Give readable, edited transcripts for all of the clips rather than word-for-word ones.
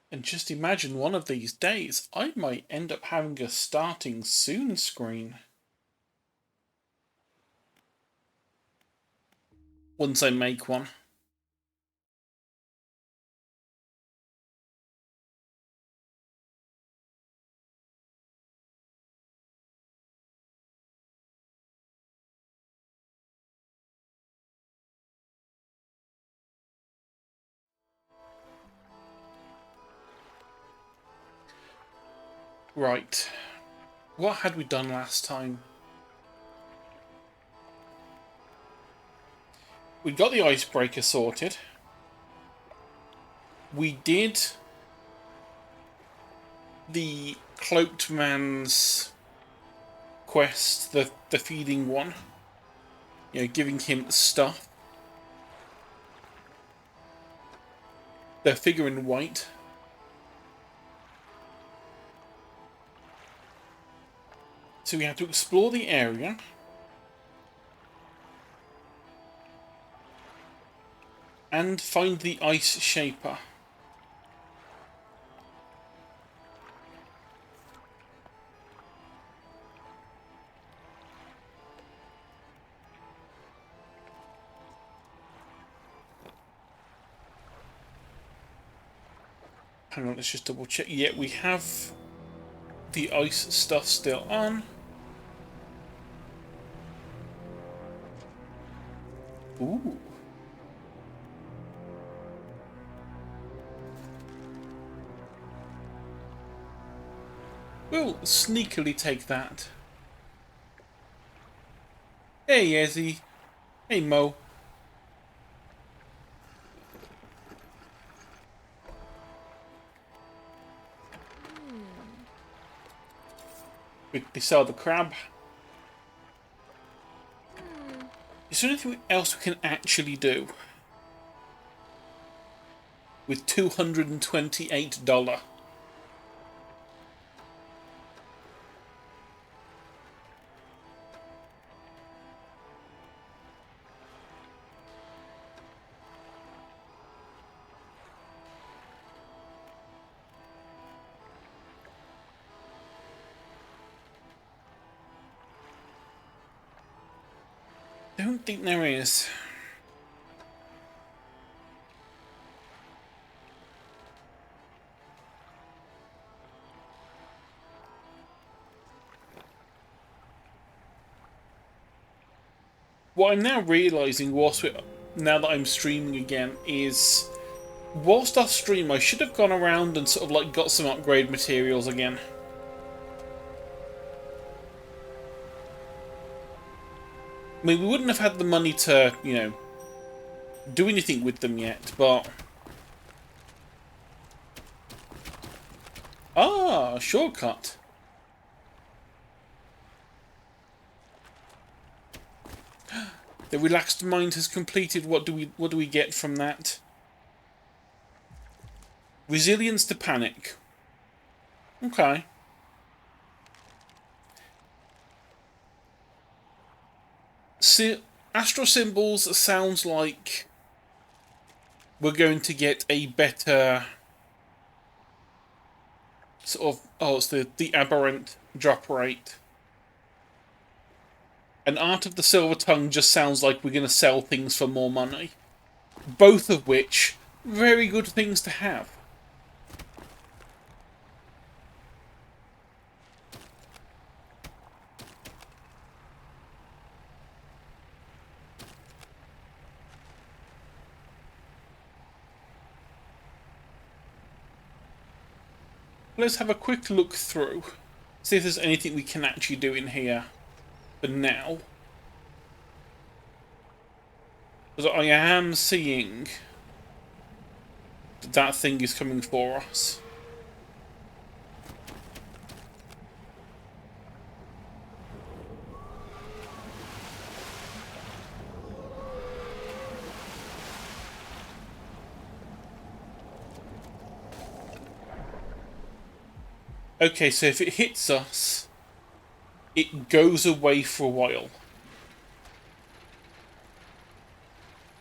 And just imagine one of these days, I might end up having a starting soon screen. Once I make one. Right. What had we done last time? We got the icebreaker sorted. We did the cloaked man's quest, the feeding one. You know, giving him stuff. The figure in white. So we have to explore the area. And find the ice shaper. Hang on, let's just double check. Yeah, we have the ice stuff still on. Ooh. We'll sneakily take that. Hey, Ezzy. Hey, Mo. Quickly sell the crab. Is there anything else we can actually do? With $228. Don't think there is. What I'm now realising, now that I'm streaming again, is whilst I stream, I should have gone around and sort of like got some upgrade materials again. I mean, we wouldn't have had the money to, you know, do anything with them yet, but... Ah, shortcut. The relaxed mind has completed. What do we get from that? Resilience to panic. Okay. Astro symbols sounds like we're going to get a better sort of... Oh, it's the aberrant drop rate. And Art of the Silver Tongue just sounds like we're going to sell things for more money. Both of which, very good things to have. Let's have a quick look through. See if there's anything we can actually do in here for now. Because I am seeing that thing is coming for us. Okay, so if it hits us, it goes away for a while.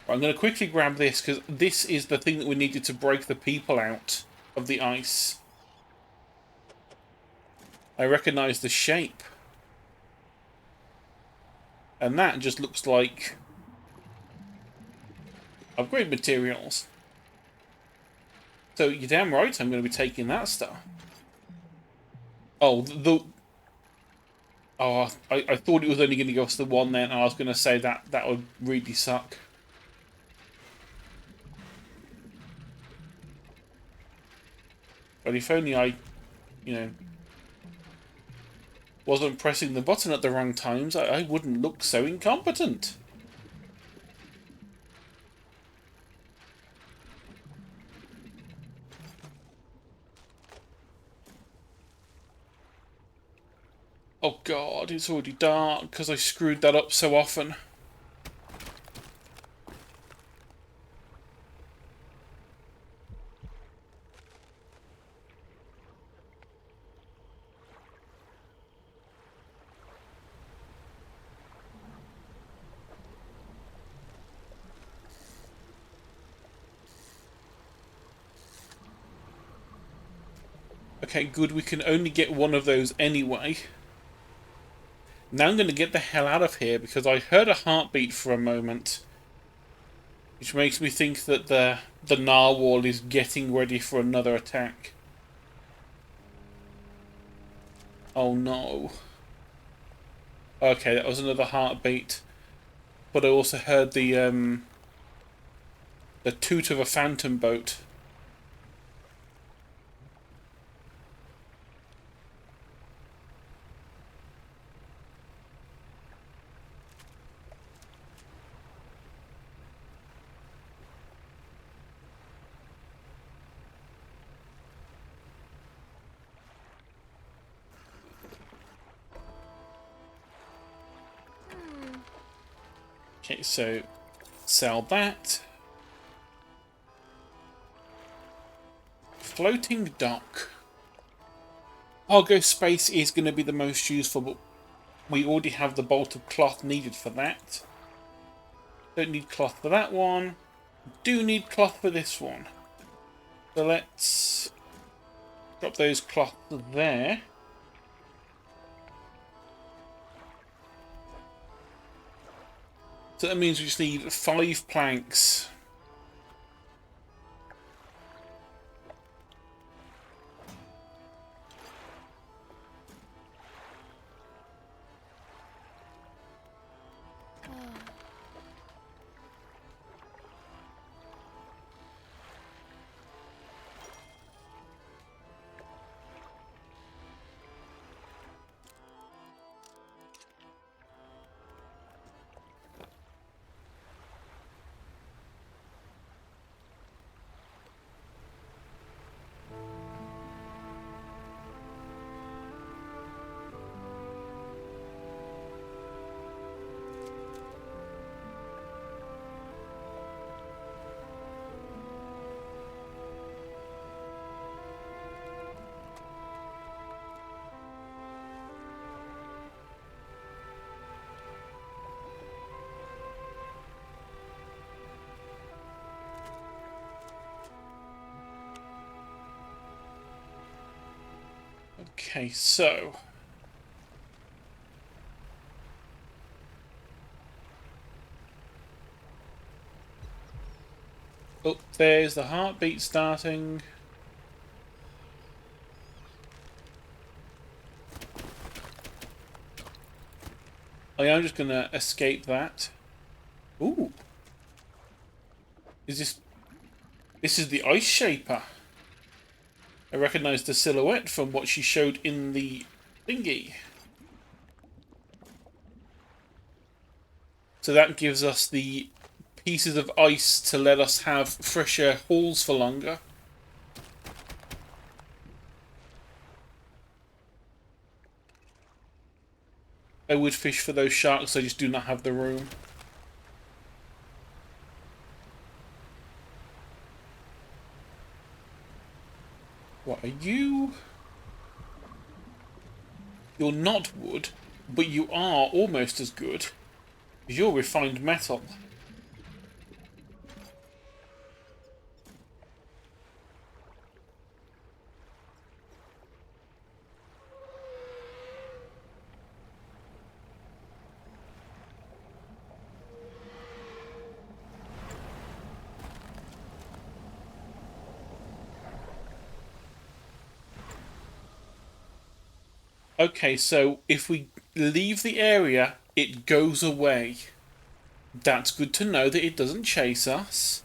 I'm going to quickly grab this, because this is the thing that we needed to break the people out of the ice. I recognise the shape. And that just looks like upgrade materials. So you're damn right I'm going to be taking that stuff. Oh, oh, I thought it was only going to go to the one then. I was going to say that would really suck. But if only I, you know, wasn't pressing the button at the wrong times, I wouldn't look so incompetent. Oh god, it's already dark because I screwed that up so often. Okay, good, we can only get one of those anyway. Now I'm going to get the hell out of here because I heard a heartbeat for a moment. Which makes me think that the narwhal is getting ready for another attack. Oh no. Okay, that was another heartbeat. But I also heard the toot of a phantom boat. Okay, so sell that. Floating dock. Cargo space is going to be the most useful, but we already have the bolt of cloth needed for that. Don't need cloth for that one. Do need cloth for this one. So let's drop those cloths there. So that means we just need 5 planks. Okay, so oh, there's the heartbeat starting. I am just gonna escape that. Ooh. Is this... This is the Ice Shaper. I recognise the silhouette from what she showed in the thingy. So that gives us the pieces of ice to let us have fresher hauls for longer. I would fish for those sharks, I just do not have the room. What are you? You're not wood, but you are almost as good. You're refined metal. Okay, so if we leave the area, it goes away. That's good to know that it doesn't chase us.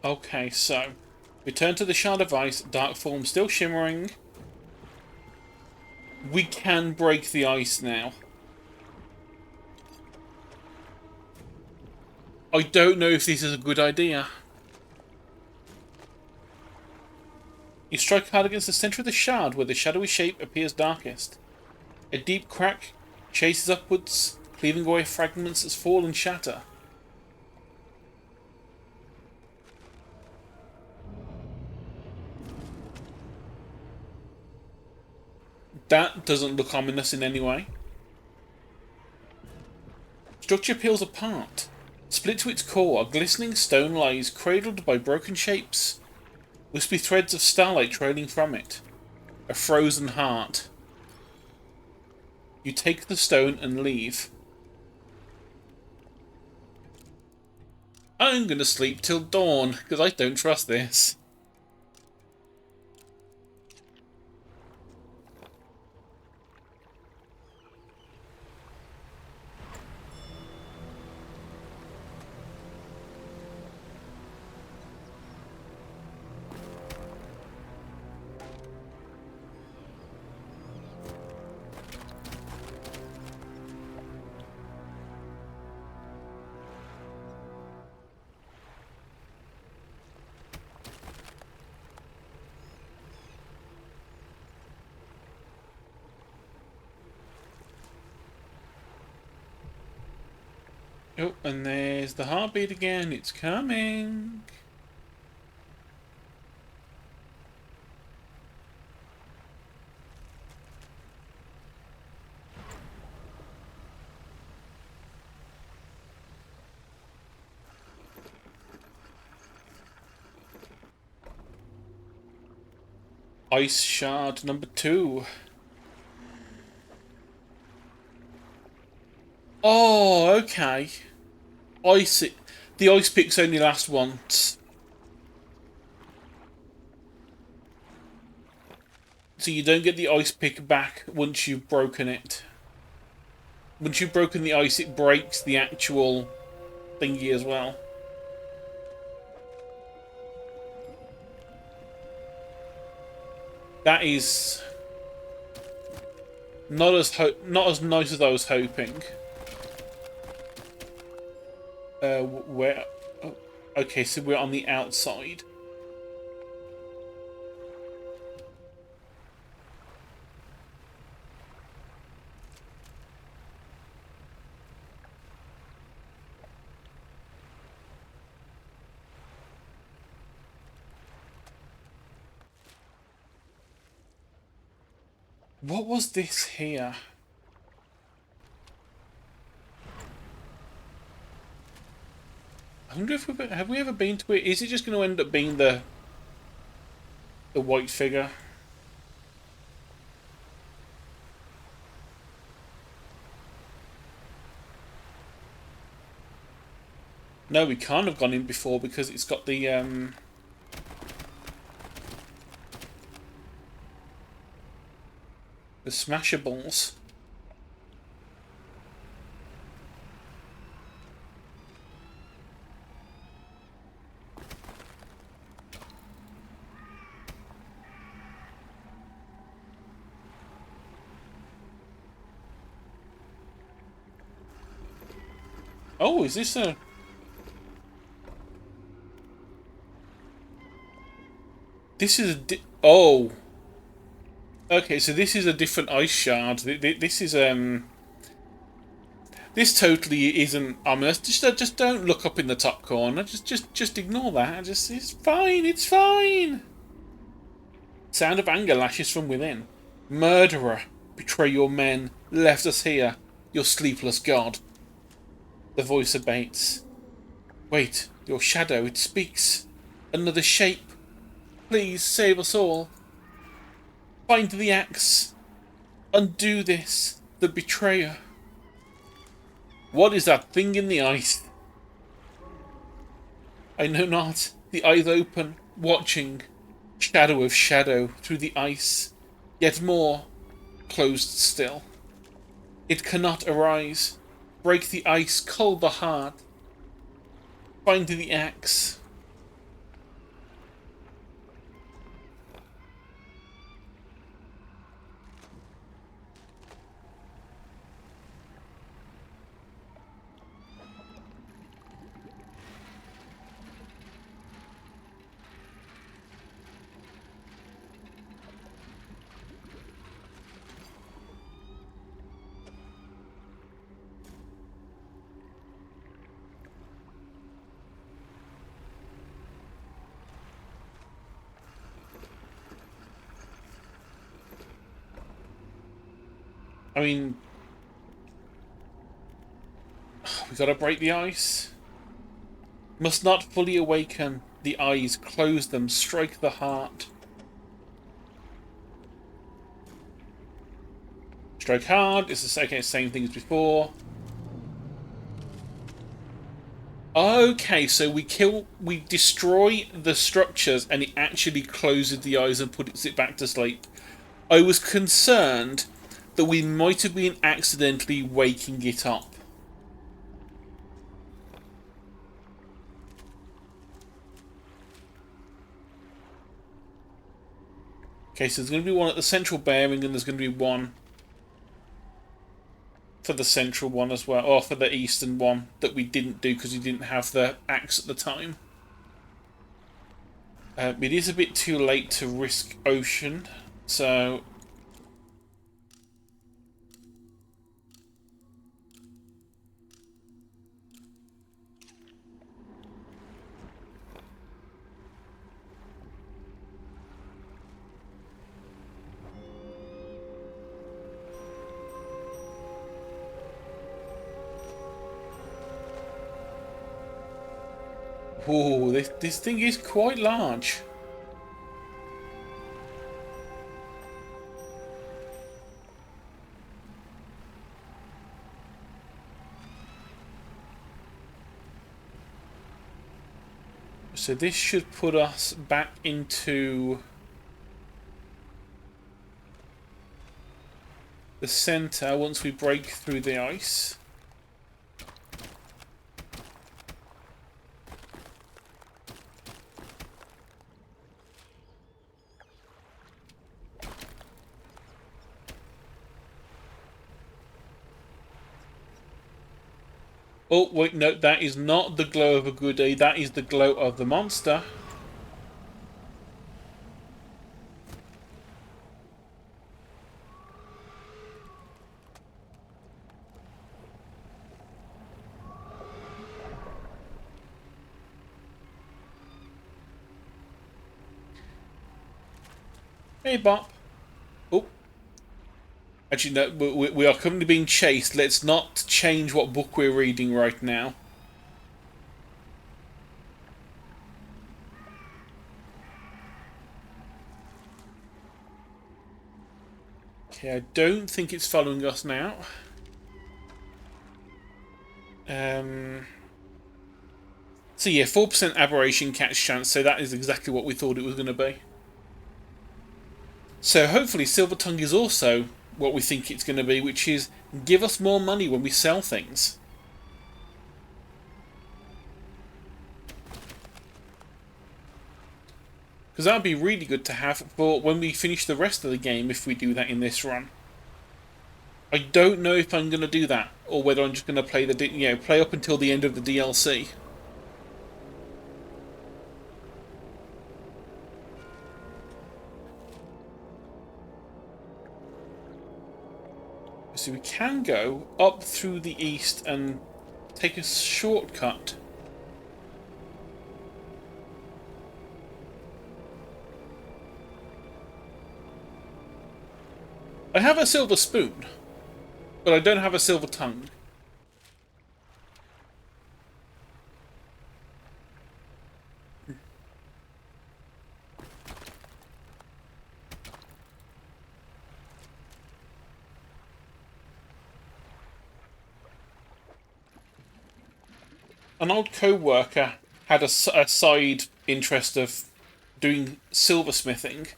Okay, so return to the shard of ice, dark form still shimmering. We can break the ice now. I don't know if this is a good idea. You strike hard against the center of the shard where the shadowy shape appears darkest. A deep crack chases upwards, cleaving away fragments that fall and shatter. That doesn't look ominous in any way. Structure peels apart. Split to its core, a glistening stone lies cradled by broken shapes. Wispy threads of starlight trailing from it. A frozen heart. You take the stone and leave. I'm gonna sleep till dawn, because I don't trust this. Oh, and there's the heartbeat again. It's coming. Ice shard number 2. Oh, okay. Ice. The ice picks only last once. So you don't get the ice pick back once you've broken it. Once you've broken the ice, it breaks the actual thingy as well. That is not as nice as I was hoping. Where? Oh, okay, so we're on the outside. What was this here? I wonder if have we ever been to it? Is it just going to end up being the white figure? No, we can't have gone in before because it's got the smashables. Oh, is this a... This is a... Oh. Okay, so this is a different ice shard. This is, This totally isn't ominous. Just don't look up in the top corner. Just ignore that. It's fine. It's fine. Sound of anger lashes from within. Murderer, betray your men, left us here, your sleepless god. The voice abates. Wait, your shadow, it speaks. Another shape. Please save us all. Find the axe. Undo this, the betrayer. What is that thing in the ice? I know not. The eyes open, watching. Shadow of shadow through the ice. Yet more, closed still. It cannot arise. Break the ice, cold the heart. Find the axe. I mean, we gotta break the ice. Must not fully awaken the eyes, close them, strike the heart. Strike hard. It's the same thing as before. Okay, so we destroy the structures, and it actually closes the eyes and puts it back to sleep. I was concerned that we might have been accidentally waking it up. Okay, so there's going to be one at the central bearing, and there's going to be one for the central one as well, or for the eastern one that we didn't do because we didn't have the axe at the time. It is a bit too late to risk ocean, so ooh, this thing is quite large. So this should put us back into the center once we break through the ice. Oh, wait, no, that is not the glow of a goodie. That is the glow of the monster. Hey, Bop. Oh. Actually, no, we are currently being chased. Let's not change what book we're reading right now. Okay, I don't think it's following us now. So yeah, 4% aberration catch chance, so that is exactly what we thought it was going to be. So hopefully Silver Tongue is also what we think it's going to be, which is give us more money when we sell things. Because that would be really good to have for when we finish the rest of the game if we do that in this run. I don't know if I'm going to do that, or whether I'm just going to play play up until the end of the DLC. So we can go up through the east and take a shortcut. I have a silver spoon, but I don't have a silver tongue. An old co-worker had a side interest of doing silversmithing,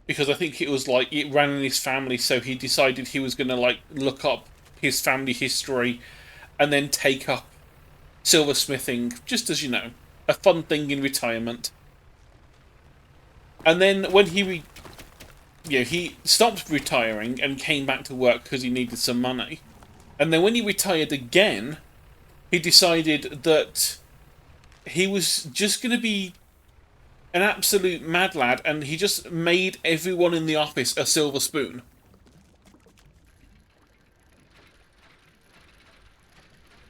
because I think it was like it ran in his family, so he decided he was going to like look up his family history and then take up silversmithing, just as, you know, a fun thing in retirement. And then when he stopped retiring and came back to work because he needed some money. And then when he retired again, he decided that he was just going to be an absolute mad lad, and he just made everyone in the office a silver spoon.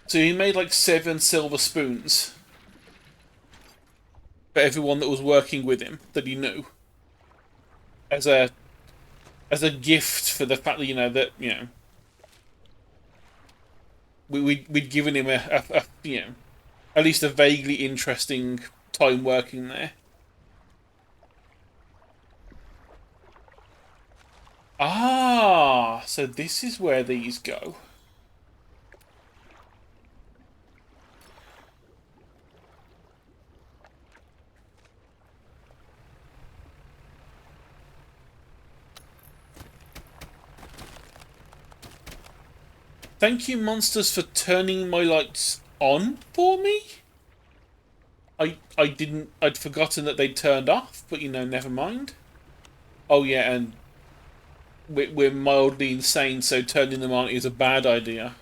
So he made like 7 silver spoons for everyone that was working with him that he knew, as a gift for the fact that, we'd given him a at least a vaguely interesting time working there. Ah, so this is where these go. Thank you, monsters, for turning my lights on for me. I'd forgotten that they'd turned off, but never mind. Oh yeah, and we're mildly insane, so turning them on is a bad idea.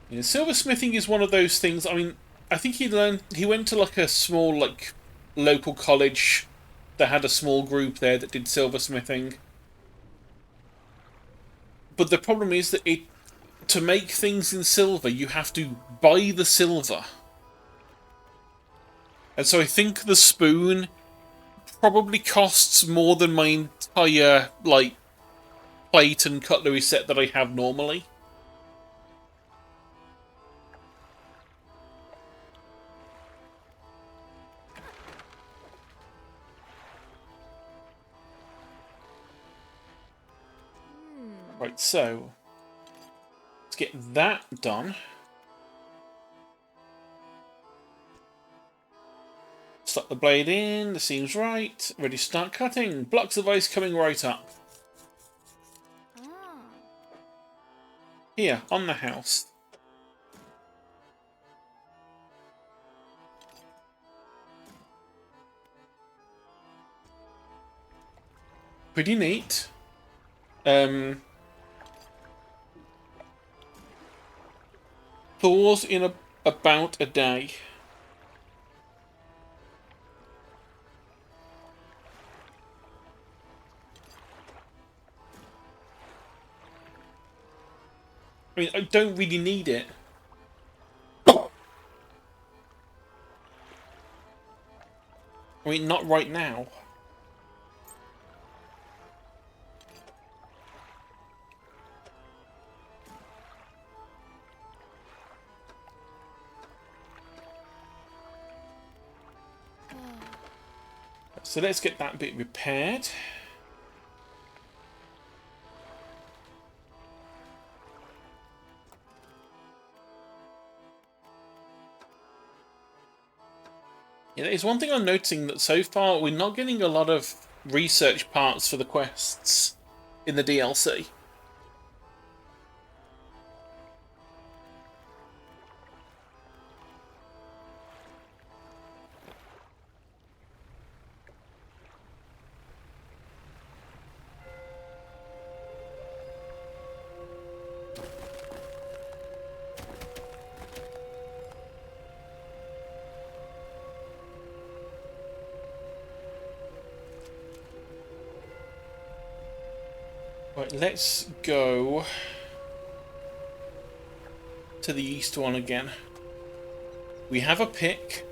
Yeah, silversmithing is one of those things. I mean, I think he went to like a small like local college that had a small group there that did silversmithing. But the problem is that to make things in silver, you have to buy the silver. And so I think the spoon probably costs more than my entire like plate and cutlery set that I have normally. Right, so let's get that done. Slot the blade in, this seems right. Ready to start cutting. Blocks of ice coming right up. Here, on the house. Pretty neat. Thaws in about a day. I mean, I don't really need it. I mean, not right now. So let's get that bit repaired. Yeah, there's one thing I'm noticing, that so far we're not getting a lot of research parts for the quests in the DLC. Right, let's go to the east one again. We have a pick.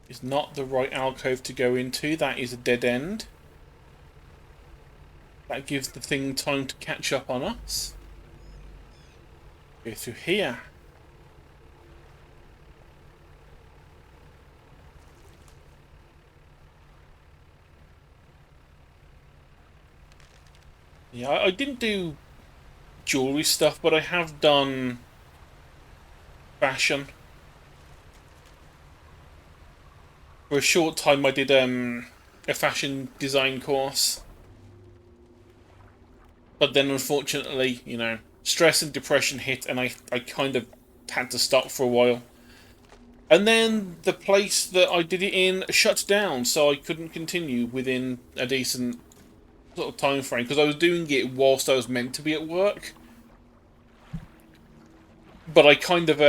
It's not the right alcove to go into. That is a dead end. That gives the thing time to catch up on us. Go through here. Yeah, I didn't do jewelry stuff, but I have done fashion. For a short time I did a fashion design course. But then unfortunately, you know, stress and depression hit and I kind of had to stop for a while. And then the place that I did it in shut down, so I couldn't continue within a decent sort of time frame because I was doing it whilst I was meant to be at work. But I kind of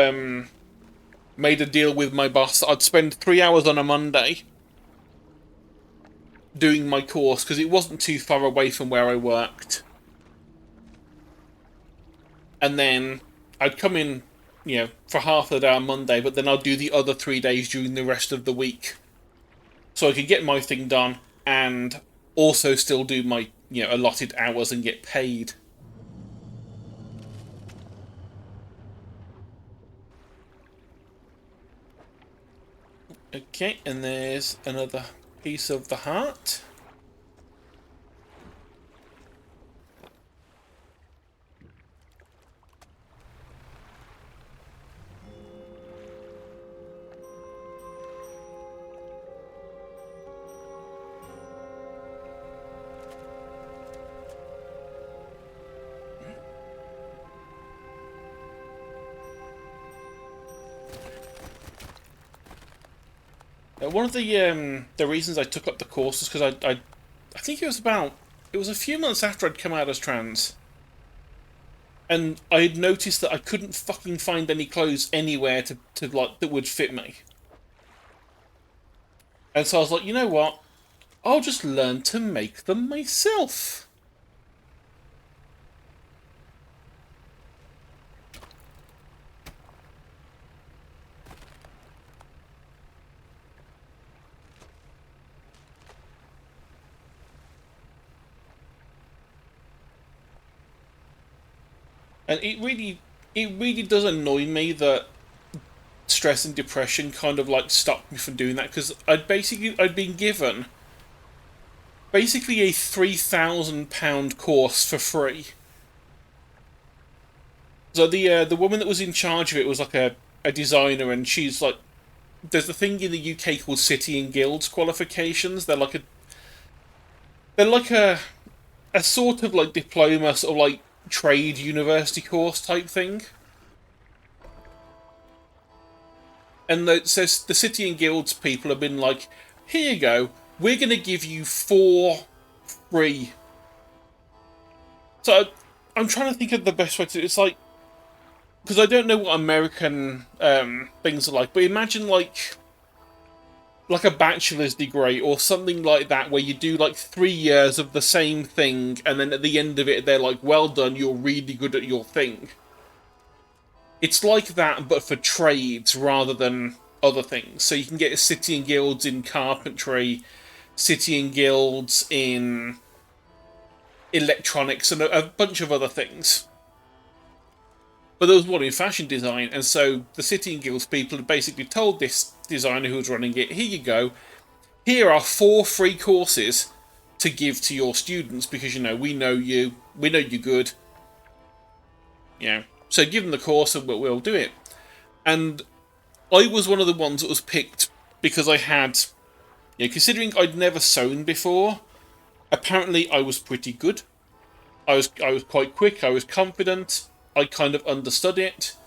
made a deal with my boss. I'd spend 3 hours on a Monday doing my course because it wasn't too far away from where I worked. And then I'd come in, you know, for half the day on Monday, but then I'd do the other 3 days during the rest of the week. So I could get my thing done and also still do my, you know, allotted hours and get paid. Okay, and there's another piece of the heart. One of the reasons I took up the course was because I think it was a few months after I'd come out as trans, and I had noticed that I couldn't fucking find any clothes anywhere to like that would fit me, and so I was like, you know what, I'll just learn to make them myself. And it really does annoy me that stress and depression kind of like stopped me from doing that because I'd been given basically a £3,000 course for free. So the woman that was in charge of it was like a designer, and she's like, there's the thing in the UK called City and Guilds qualifications. They're like a sort of like diploma, sort of like trade university course type thing. And so the City and Guilds people have been like, here you go, we're going to give you 4 free. So I'm trying to think of the best way to do it. It's like, because I don't know what American things are like, but imagine like a bachelor's degree or something like that, where you do like 3 years of the same thing, and then at the end of it, they're like, well done, you're really good at your thing. It's like that, but for trades rather than other things. So you can get a City and Guilds in carpentry, City and Guilds in electronics, and a bunch of other things. But there was one in fashion design, and so the City and Guilds people had basically told this designer who was running it, here you go, here are 4 free courses to give to your students, because, you know, we know you're good. You know, so give them the course and we'll do it. And I was one of the ones that was picked because I had, you know, considering I'd never sewn before, apparently I was pretty good. I was quite quick, I was confident, I kind of understood it.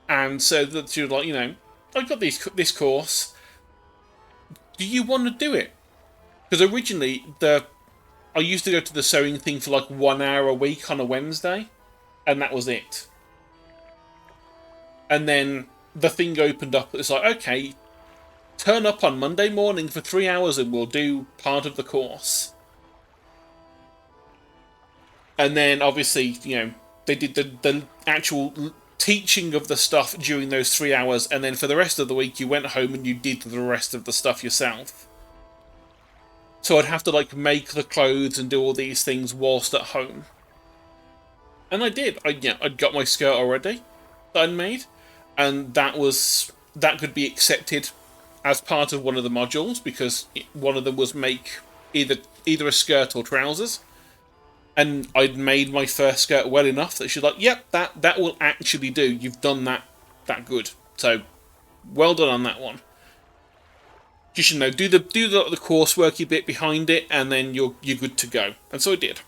And so that she was like, you know, I got this course. Do you want to do it? Because originally I used to go to the sewing thing for like 1 hour a week on a Wednesday, and that was it. And then the thing opened up. It's like, okay, turn up on Monday morning for 3 hours and we'll do part of the course. And then obviously, they did the actual teaching of the stuff during those 3 hours, and then for the rest of the week you went home and you did the rest of the stuff yourself. So I'd have to like make the clothes and do all these things whilst at home. And I did. I'd got my skirt already that I'd made, and that could be accepted as part of one of the modules, because one of them was make either a skirt or trousers. And I'd made my first skirt well enough that she's like, yep, that will actually do. You've done that good. So, well done on that one. You should do the courseworky bit behind it, and then you're good to go. And so I did.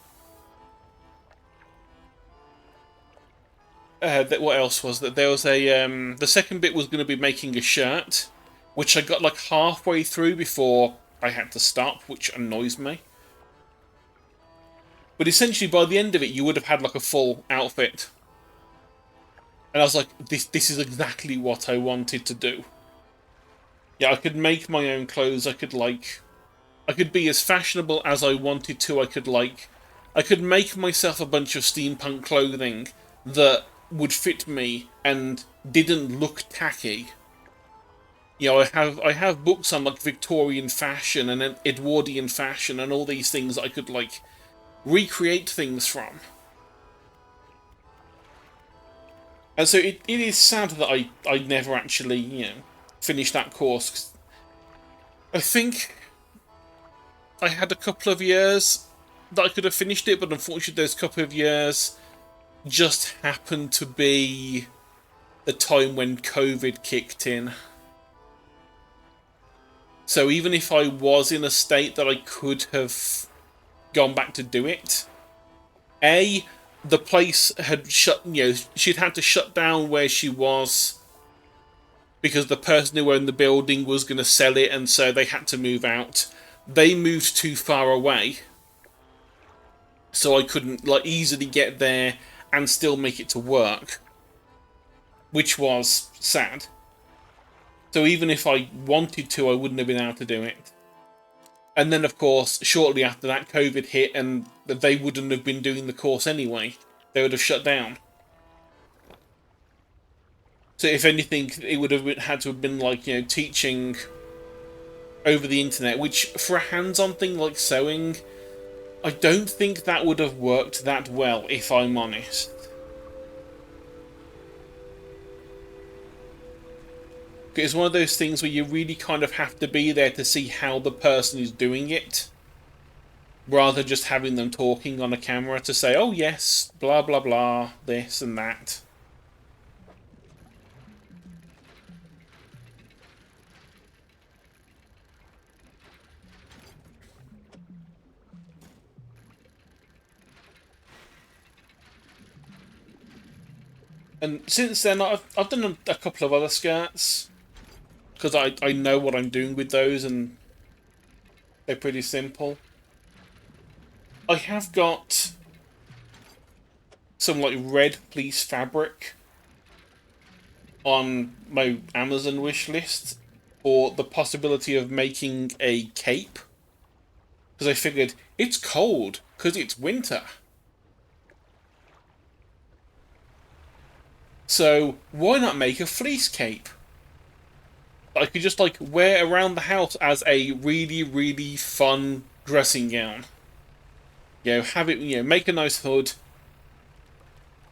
What else was that? There was the second bit was going to be making a shirt, which I got like halfway through before I had to stop, which annoys me. But essentially, by the end of it, you would have had like a full outfit. And I was like, this is exactly what I wanted to do. Yeah, I could make my own clothes. I could be as fashionable as I wanted to. I could make myself a bunch of steampunk clothing that would fit me and didn't look tacky. I have books on like Victorian fashion and Edwardian fashion and all these things that I could like recreate things from. And so it is sad that I never actually, finished that course. 'Cause I think I had a couple of years that I could have finished it, but unfortunately those couple of years just happened to be the time when COVID kicked in. So even if I was in a state that I could have gone back to do it, the place had shut, she'd had to shut down where she was because the person who owned the building was going to sell it, and so they had to move out. They moved too far away, so I couldn't like easily get there and still make it to work, which was sad. So even if I wanted to, I wouldn't have been able to do it. And then, of course, shortly after that, COVID hit, and they wouldn't have been doing the course anyway. They would have shut down. So if anything, it would have had to have been like, teaching over the internet, which for a hands-on thing like sewing, I don't think that would have worked that well, if I'm honest. It's one of those things where you really kind of have to be there to see how the person is doing it, rather than just having them talking on a camera to say, oh yes, blah blah blah, this and that. And since then, I've done a couple of other skirts, because I know what I'm doing with those, and they're pretty simple. I have got some like red fleece fabric on my Amazon wish list for the possibility of making a cape, because I figured it's cold because it's winter. So why not make a fleece cape that I could just like wear around the house as a really, really fun dressing gown? Have it, make a nice hood,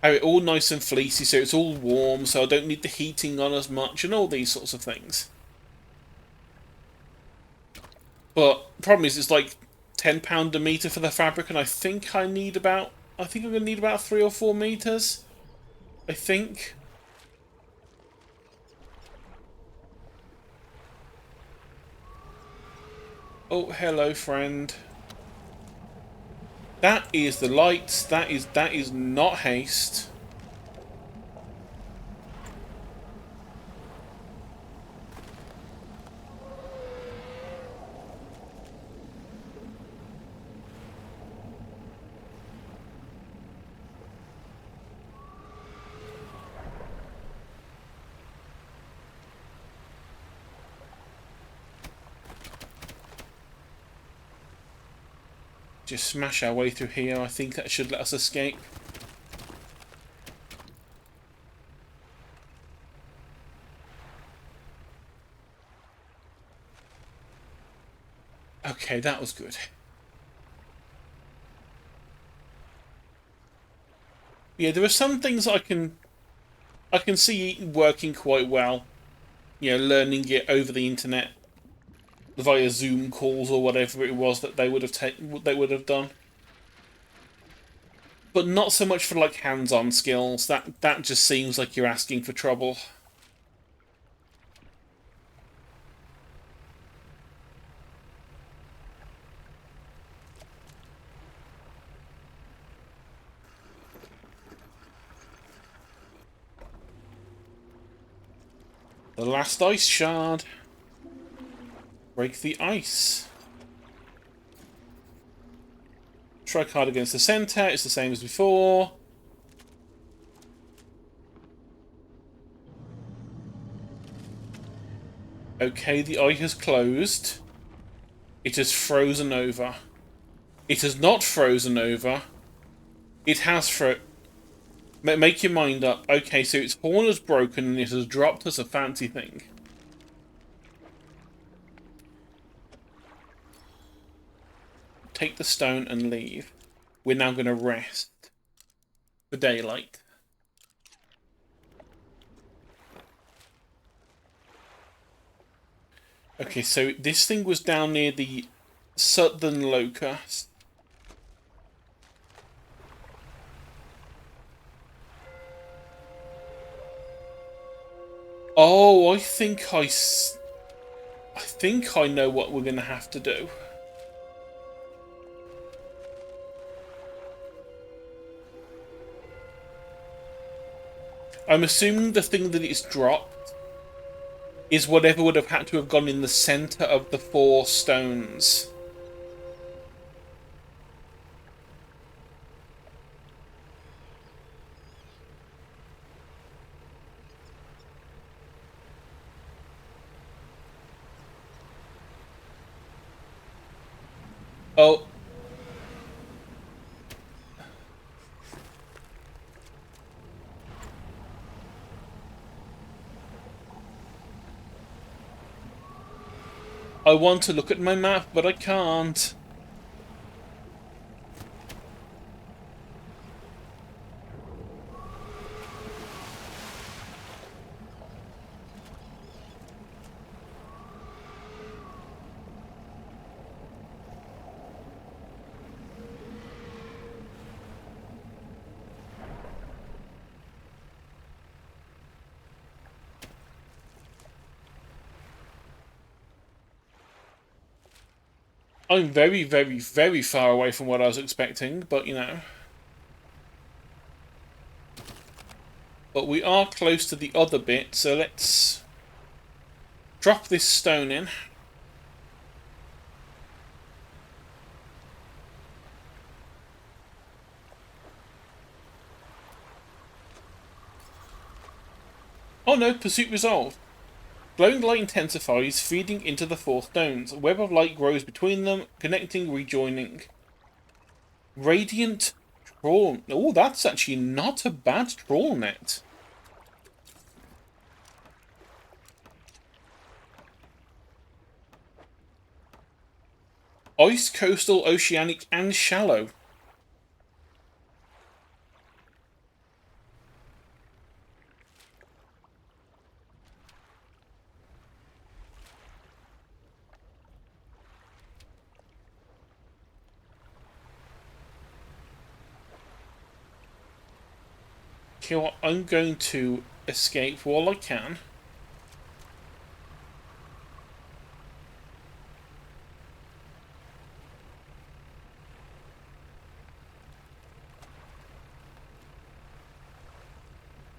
have it all nice and fleecy so it's all warm, so I don't need the heating on as much and all these sorts of things. But the problem is it's like £10 a metre for the fabric, and I think I'm going to need about 3 or 4 metres. I think. Oh, hello, friend. That is the lights. That is not haste. Just smash our way through here. I think that should let us escape. Okay, that was good. Yeah, there are some things I can see working quite well. You know, learning it over the internet via Zoom calls or whatever it was that they would have done. But not so much for like hands-on skills. That just seems like you're asking for trouble. The last ice shard. Break the ice. Strike hard against the center. It's the same as before. Okay, the eye has closed. It has frozen over. It has not frozen over. It has Make your mind up. Okay, so its horn is broken and it has dropped as a fancy thing. Take the stone and leave. We're now going to rest for daylight. Okay, so this thing was down near the southern locust. Oh, I think I know what we're going to have to do. I'm assuming the thing that it's dropped is whatever would have had to have gone in the center of the 4 stones. Oh. I want to look at my map, but I can't. I'm very, very, very far away from what I was expecting, but you know. But we are close to the other bit, so let's drop this stone in. Oh no, pursuit resolved. Glowing light intensifies, feeding into the 4 stones. A web of light grows between them, connecting, rejoining. Radiant trawl. Oh, that's actually not a bad trawl net. Ice, coastal, oceanic, and shallow. Okay, well, I'm going to escape while I can.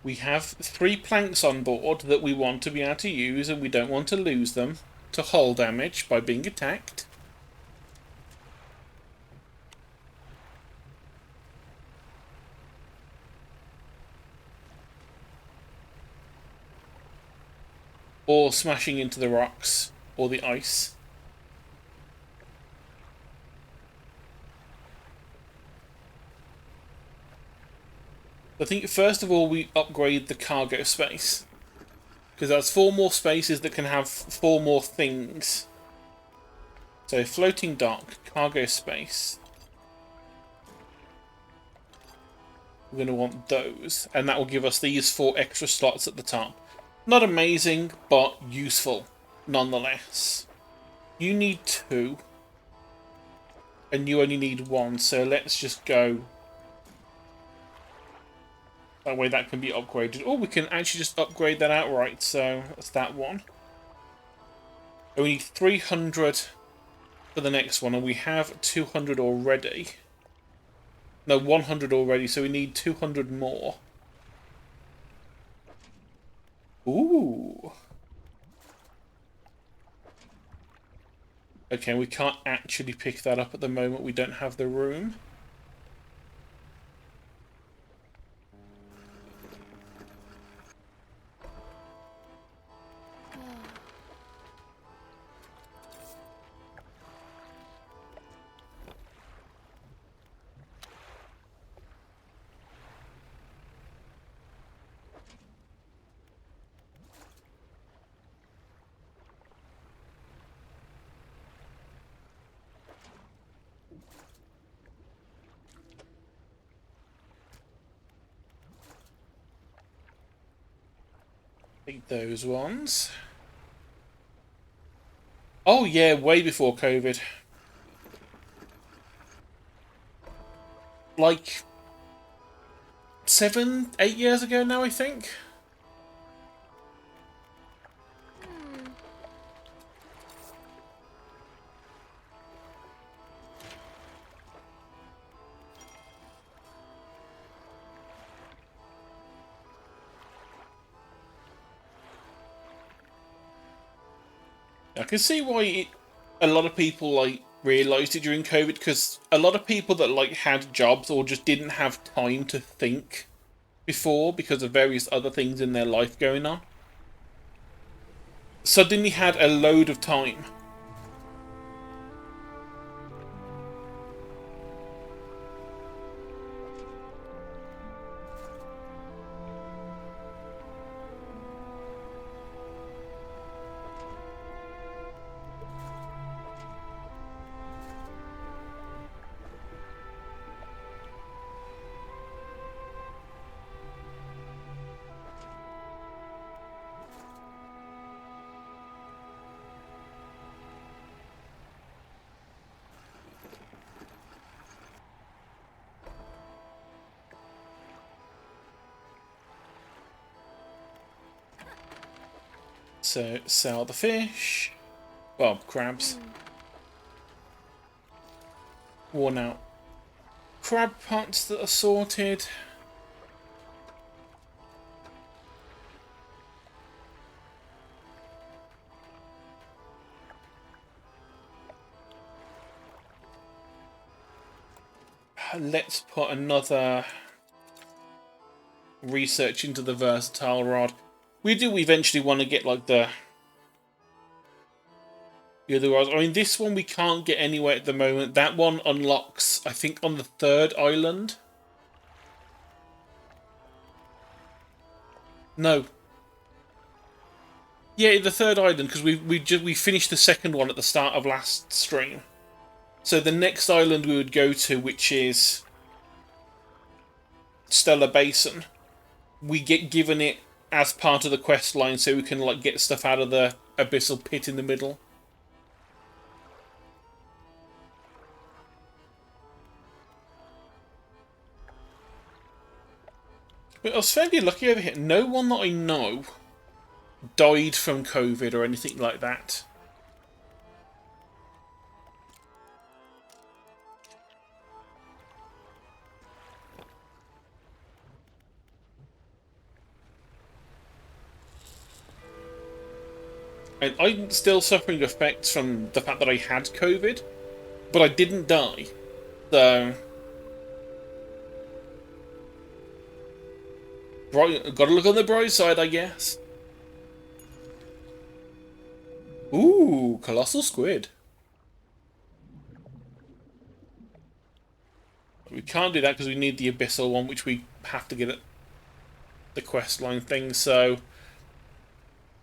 We have 3 planks on board that we want to be able to use, and we don't want to lose them to hull damage by being attacked. Or smashing into the rocks or the ice. I think first of all we upgrade the cargo space. Because that's 4 more spaces that can have 4 more things. So floating dock, cargo space. We're going to want those. And that will give us these 4 extra slots at the top. Not amazing, but useful nonetheless. You need 2. And you only need 1, so let's just go. That way that can be upgraded. Or we can actually just upgrade that outright, so that's that one. And we need 300 for the next one, and we have 200 already. No, 100 already, so we need 200 more. Ooh. Okay, we can't actually pick that up at the moment. We don't have the room. Take those ones. Oh yeah, way before COVID. Like 7, 8 years ago now, I think. I can see why a lot of people like realised it during COVID, because a lot of people that like had jobs or just didn't have time to think before because of various other things in their life going on suddenly had a load of time. So sell the fish. Well, crabs. Worn out crab pots that are sorted. Let's put another research into the versatile rod. We do eventually want to get like the other rods. I mean, this one we can't get anywhere at the moment. That one unlocks, I think, on the 3rd island. No. Yeah, the 3rd island, because we finished the 2nd one at the start of last stream. So the next island we would go to, which is Stellar Basin, we get given it as part of the quest line, so we can like get stuff out of the abyssal pit in the middle. But I was fairly lucky over here. No one that I know died from COVID or anything like that. And I'm still suffering effects from the fact that I had COVID, but I didn't die. So, gotta look on the bright side, I guess. Ooh, colossal squid. can't do that because we need the abyssal one, which we have to get at the quest line thing. So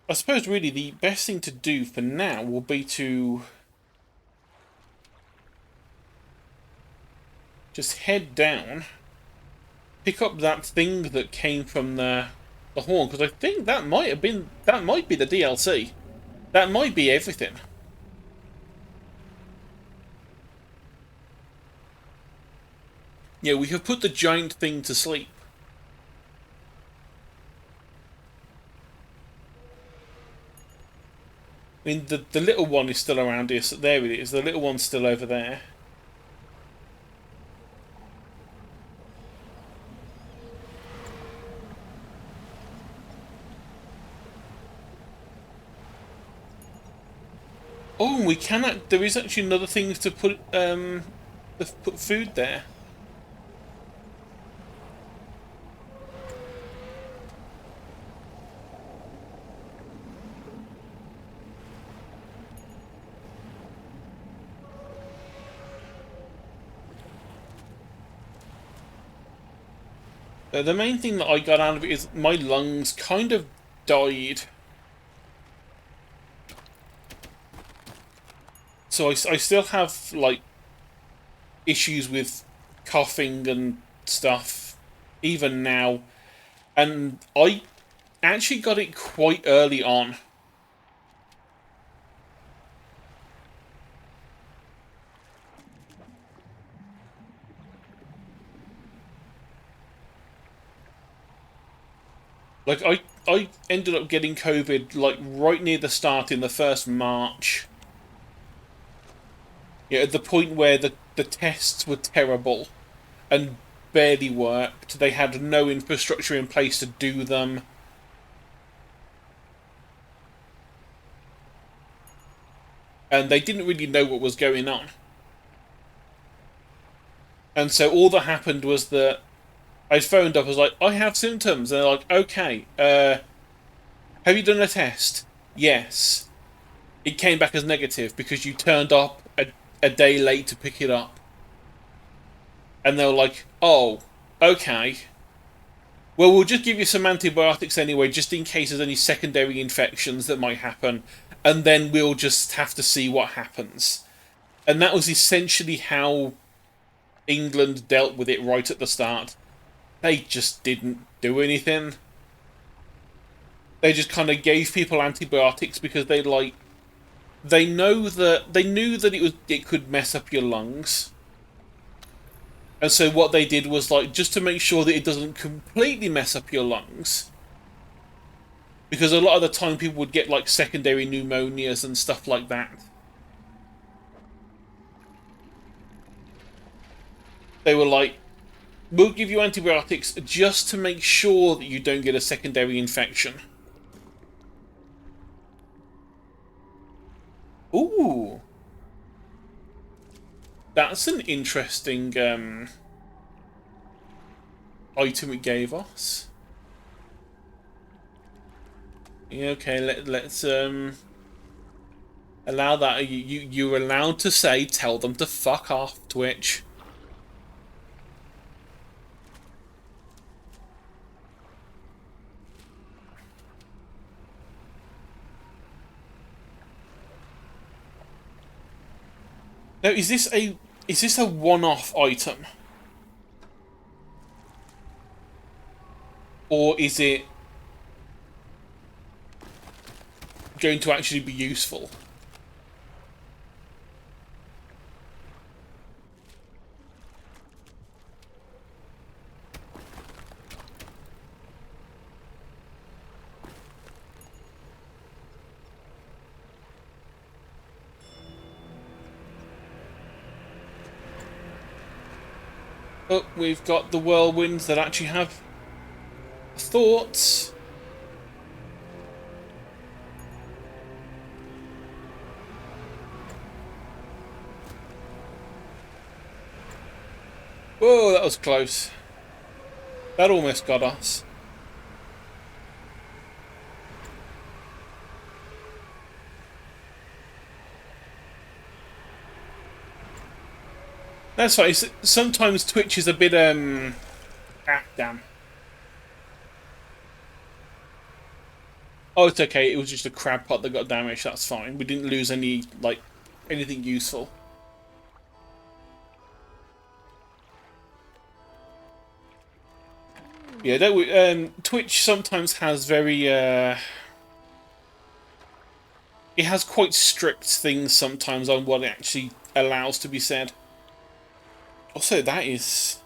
I suppose really the best thing to do for now will be to just head down, pick up that thing that came from the horn, because I think that might be the DLC. That might be everything. Yeah, we have put the giant thing to sleep. I mean, the little one is still around here, so there it is. The little one's still over there. Oh, we cannot. There is actually another thing to put food there. The main thing that I got out of it is my lungs kind of died. So I still have, like, issues with coughing and stuff, even now. And I actually got it quite early on. Like, I ended up getting COVID, like, right near the start in the first March. Yeah, at the point where the tests were terrible and barely worked. They had no infrastructure in place to do them. And they didn't really know what was going on. And so all that happened was that I phoned up, I was like, I have symptoms. And they're like, okay, have you done a test? Yes. It came back as negative because you turned up a day late to pick it up. And they were like, oh, okay. Well, we'll just give you some antibiotics anyway, just in case there's any secondary infections that might happen. And then we'll just have to see what happens. And that was essentially how England dealt with it right at the start. They just didn't do anything. They just kind of gave people antibiotics because they knew that it could mess up your lungs. And so what they did was, like, just to make sure that it doesn't completely mess up your lungs, because a lot of the time people would get, like, secondary pneumonias and stuff like that. They were like, we'll give you antibiotics just to make sure that you don't get a secondary infection. Ooh. That's an interesting item it gave us. Yeah, okay, let's allow that. You're allowed to say, tell them to fuck off, Twitch. Now, is this a one-off item? Or is it going to actually be useful? Oh, we've got the whirlwinds that actually have thoughts. Whoa, that was close. That almost got us. That's fine. Sometimes Twitch is a bit ah, damn. Oh, it's okay. It was just a crab pot that got damaged. That's fine. We didn't lose any anything useful. Yeah, Twitch sometimes has very it has quite strict things sometimes on what it actually allows to be said. Also, that is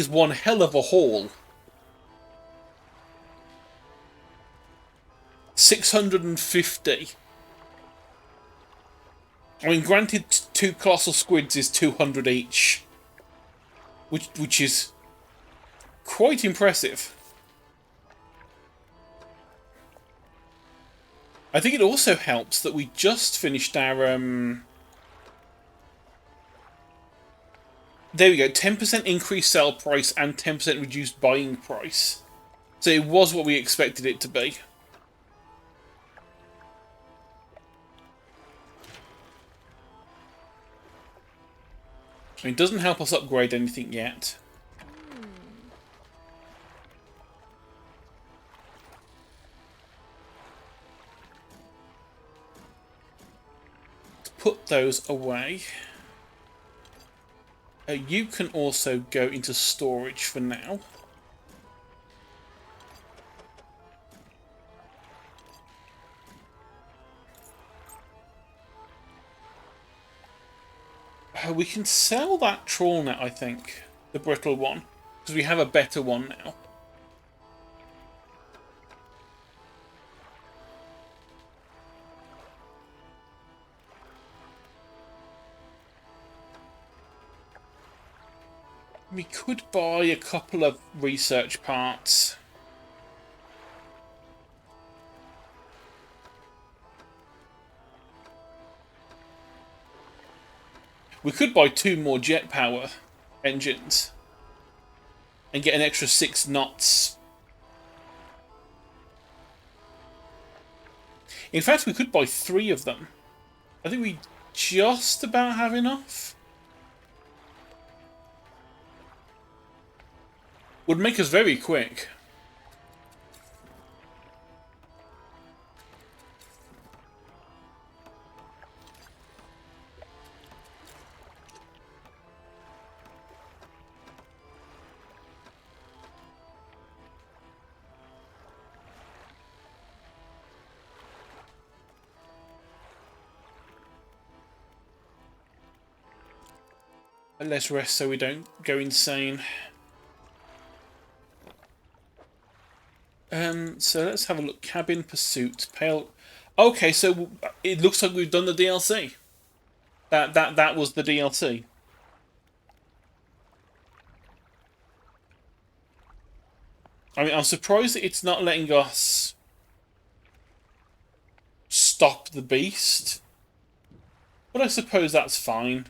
one hell of a haul. 650. I mean, granted, 2 colossal squids is 200 each, which is quite impressive. I think it also helps that we just finished our there we go, 10% increased sale price and 10% reduced buying price. So it was what we expected it to be. I mean, it doesn't help us upgrade anything yet. Let's put those away. You can also go into storage for now. We can sell that trawl net, I think. The brittle one. Because we have a better one now. We could buy a couple of research parts. We could buy 2 more jet power engines and get an extra 6 knots. In fact, we could buy 3 of them. I think we just about have enough. Would make us very quick. Let's rest so we don't go insane. So let's have a look. Cabin Pursuit. Pale. Okay, so it looks like we've done the DLC. That was the DLC. I mean, I'm surprised that it's not letting us stop the beast. But I suppose that's fine.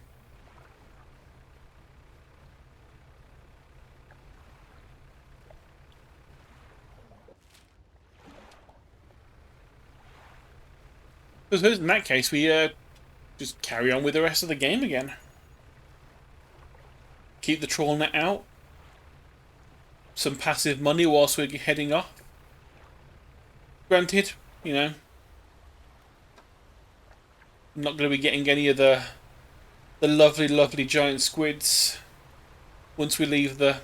Because in that case, we just carry on with the rest of the game again. Keep the trawl net out. Some passive money whilst we're heading off. Granted, you know, I'm not going to be getting any of the lovely, lovely giant squids once we leave the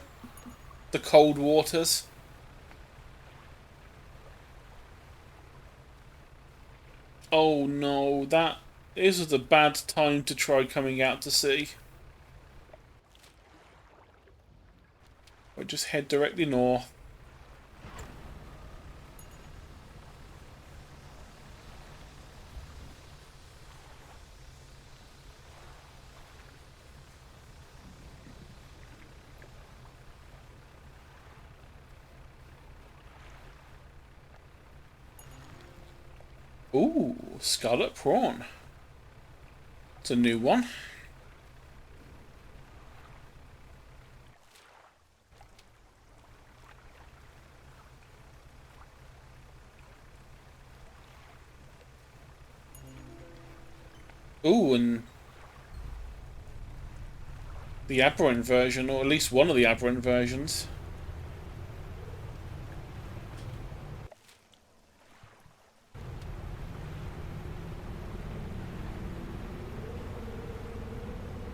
cold waters. Oh no, this was a bad time to try coming out to sea. We'll just head directly north. Ooh, Scarlet Prawn. It's a new one. Ooh, and The aberrant version, or at least one of the aberrant versions.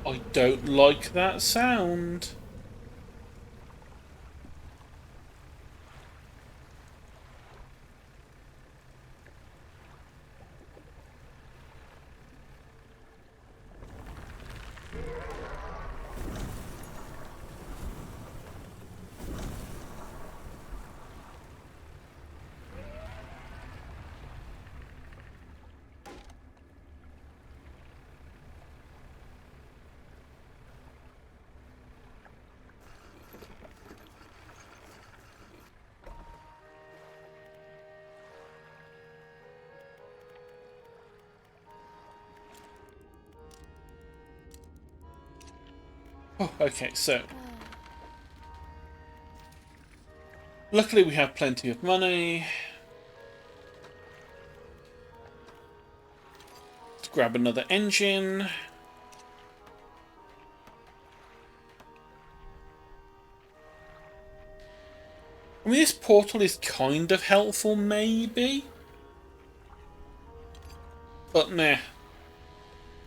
I don't like that sound. Oh, okay, so luckily we have plenty of money. Let's grab another engine. I mean, this portal is kind of helpful, maybe, but nah.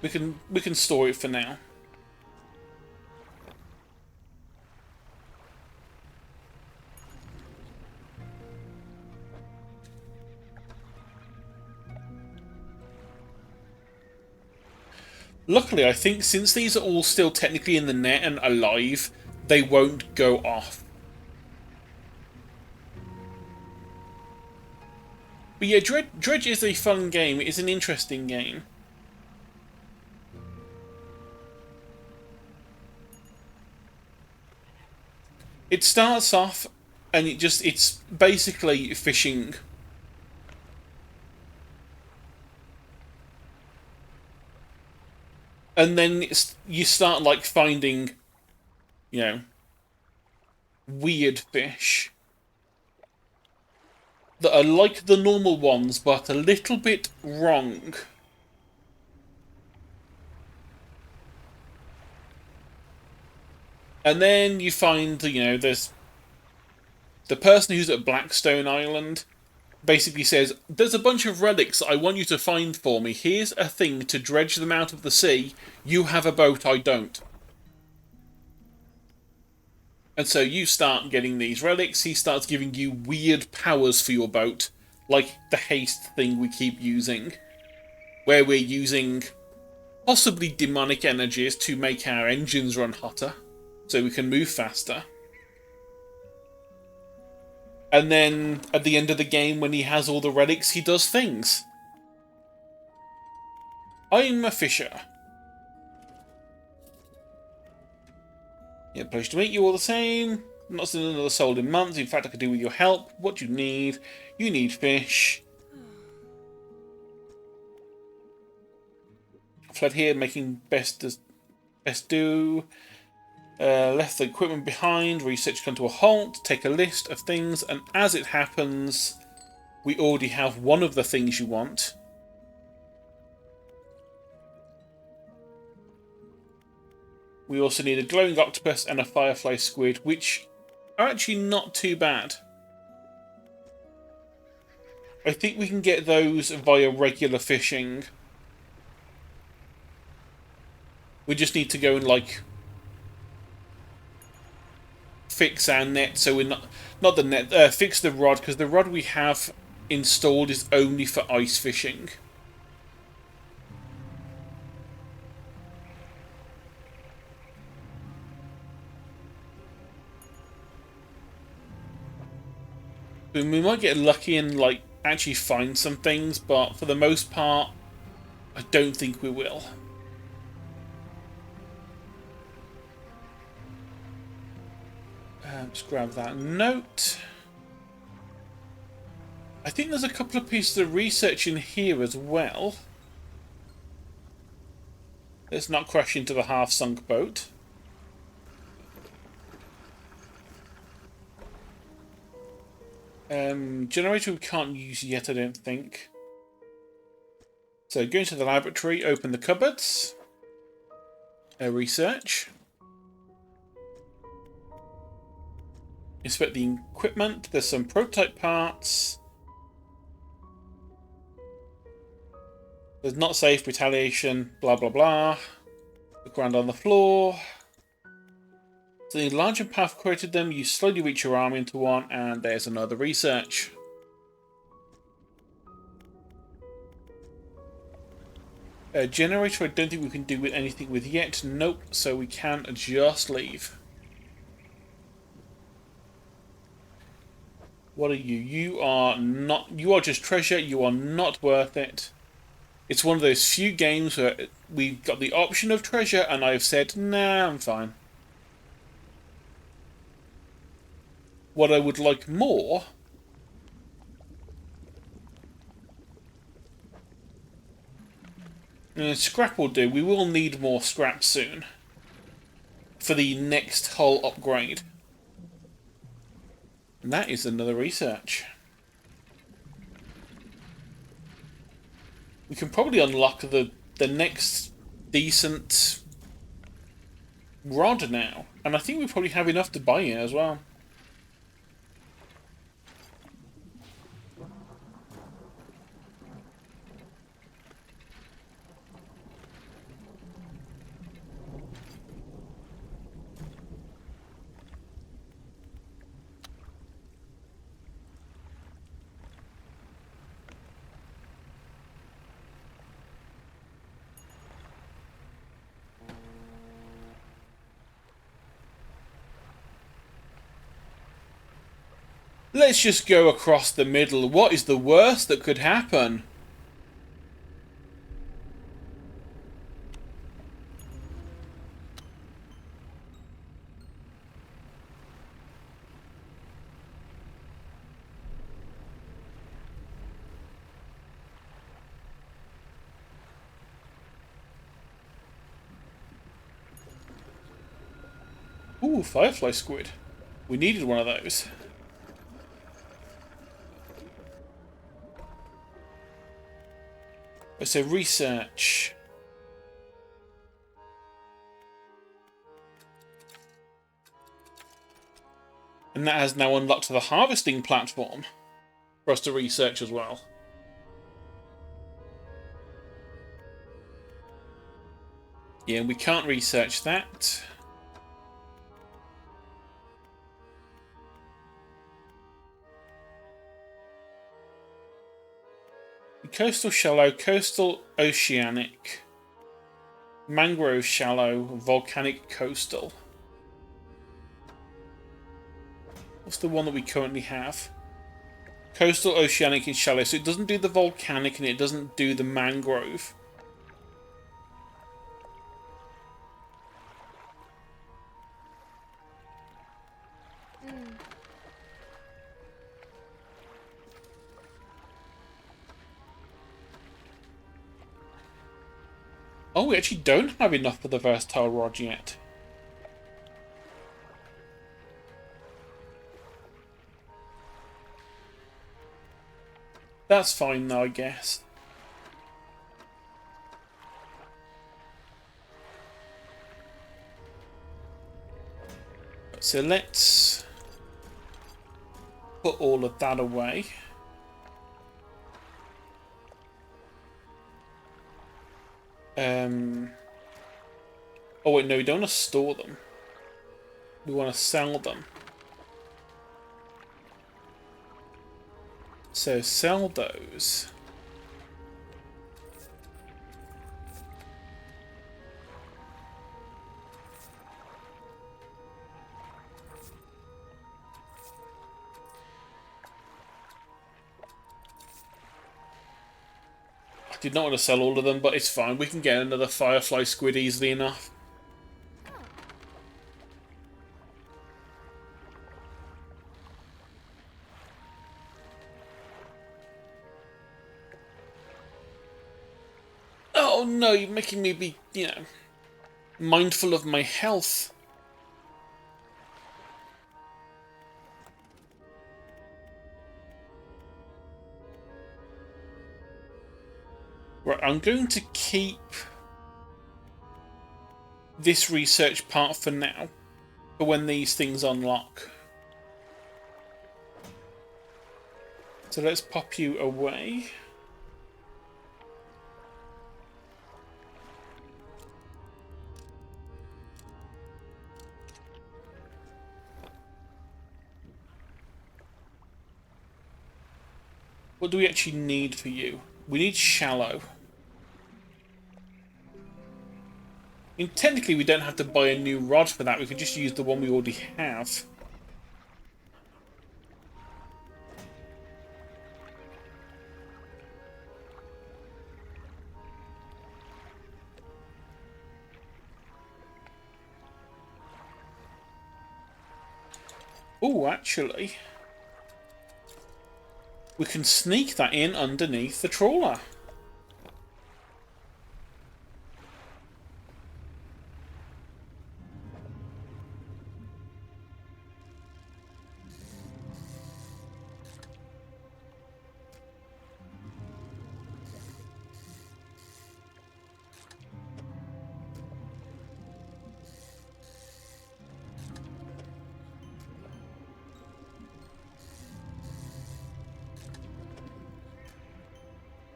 We can store it for now. Luckily, I think since these are all still technically in the net and alive, they won't go off. But yeah, Dredge is a fun game. It's an interesting game. It starts off and it's basically fishing. And then you start like finding, you know, weird fish that are like the normal ones but a little bit wrong. And then you find, you know, there's the person who's at Blackstone Island basically says, there's a bunch of relics I want you to find for me. Here's a thing to dredge them out of the sea. You have a boat, I don't. And so you start getting these relics. He starts giving you weird powers for your boat, like the haste thing we keep using, where we're using possibly demonic energies to make our engines run hotter, so we can move faster. And then, at the end of the game, when he has all the relics, he does things. I'm a fisher. Yeah, pleasure to meet you all the same. Not seen another soul in months. In fact, I could do with your help. What do you need? You need fish. Fled here, making best do. Left the equipment behind. Research come to a halt. Take a list of things, and as it happens, we already have one of the things you want. We also need a glowing octopus and a firefly squid, which are actually not too bad. I think we can get those via regular fishing. We just need to go and, like, fix our net so we're not the net, fix the rod, because the rod we have installed is only for ice fishing. We might get lucky and, like, actually find some things, but for the most part, I don't think we will. Just grab that note. I think there's a couple of pieces of research in here as well. Let's not crash into the half-sunk boat. Generator we can't use yet, I don't think. So go into the laboratory, open the cupboards. Research. Inspect the equipment. There's some prototype parts. There's not safe, retaliation, blah blah blah. Look around on the floor. So the larger path created them, you slowly reach your arm into one, and there's another research. Generator, I don't think we can do anything with yet. Nope, so we can just leave. What are you? You are not. You are just treasure. You are not worth it. It's one of those few games where we've got the option of treasure, and I've said, nah, I'm fine. What I would like more scrap will do. We will need more scrap soon for the next hull upgrade. And that is another research. We can probably unlock the next decent rod now. And I think we probably have enough to buy it as well. Let's just go across the middle. What is the worst that could happen? Ooh, firefly squid. We needed one of those. So research. And that has now unlocked the harvesting platform for us to research as well. Yeah, we can't research that. Coastal shallow, coastal oceanic, mangrove shallow, volcanic coastal. What's the one that we currently have? Coastal oceanic and shallow. So it doesn't do the volcanic and it doesn't do the mangrove. Oh, we actually don't have enough for the versatile rod yet. That's fine though, I guess. So let's put all of that away. Oh wait, no, we don't want to store them. We want to sell them. So sell those. I did not want to sell all of them, but it's fine. We can get another firefly squid easily enough. Oh no, you're making me be, mindful of my health. Right, I'm going to keep this research part for now, for when these things unlock. So let's pop you away. What do we actually need for you? We need shallow. I mean, technically we don't have to buy a new rod for that. We could just use the one we already have. Oh, actually, we can sneak that in underneath the trawler.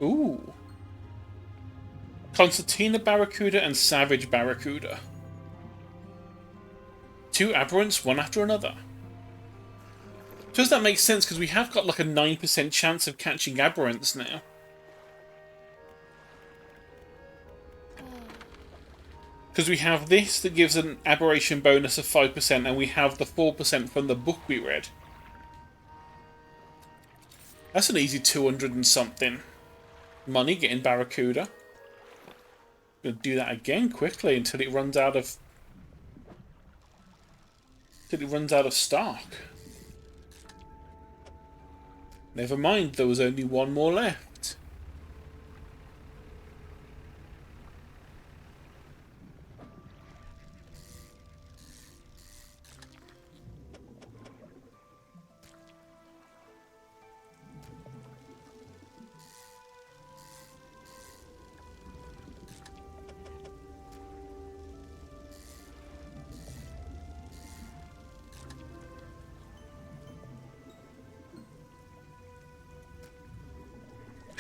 Ooh. Concertina Barracuda and Savage Barracuda. 2 aberrants, one after another. Does that make sense? Because we have got like a 9% chance of catching aberrants now. Because we have this that gives an aberration bonus of 5%, and we have the 4% from the book we read. That's an easy 200 and something money getting Barracuda. Gonna do that again quickly until it runs out of stock. Never mind, there was only one more left.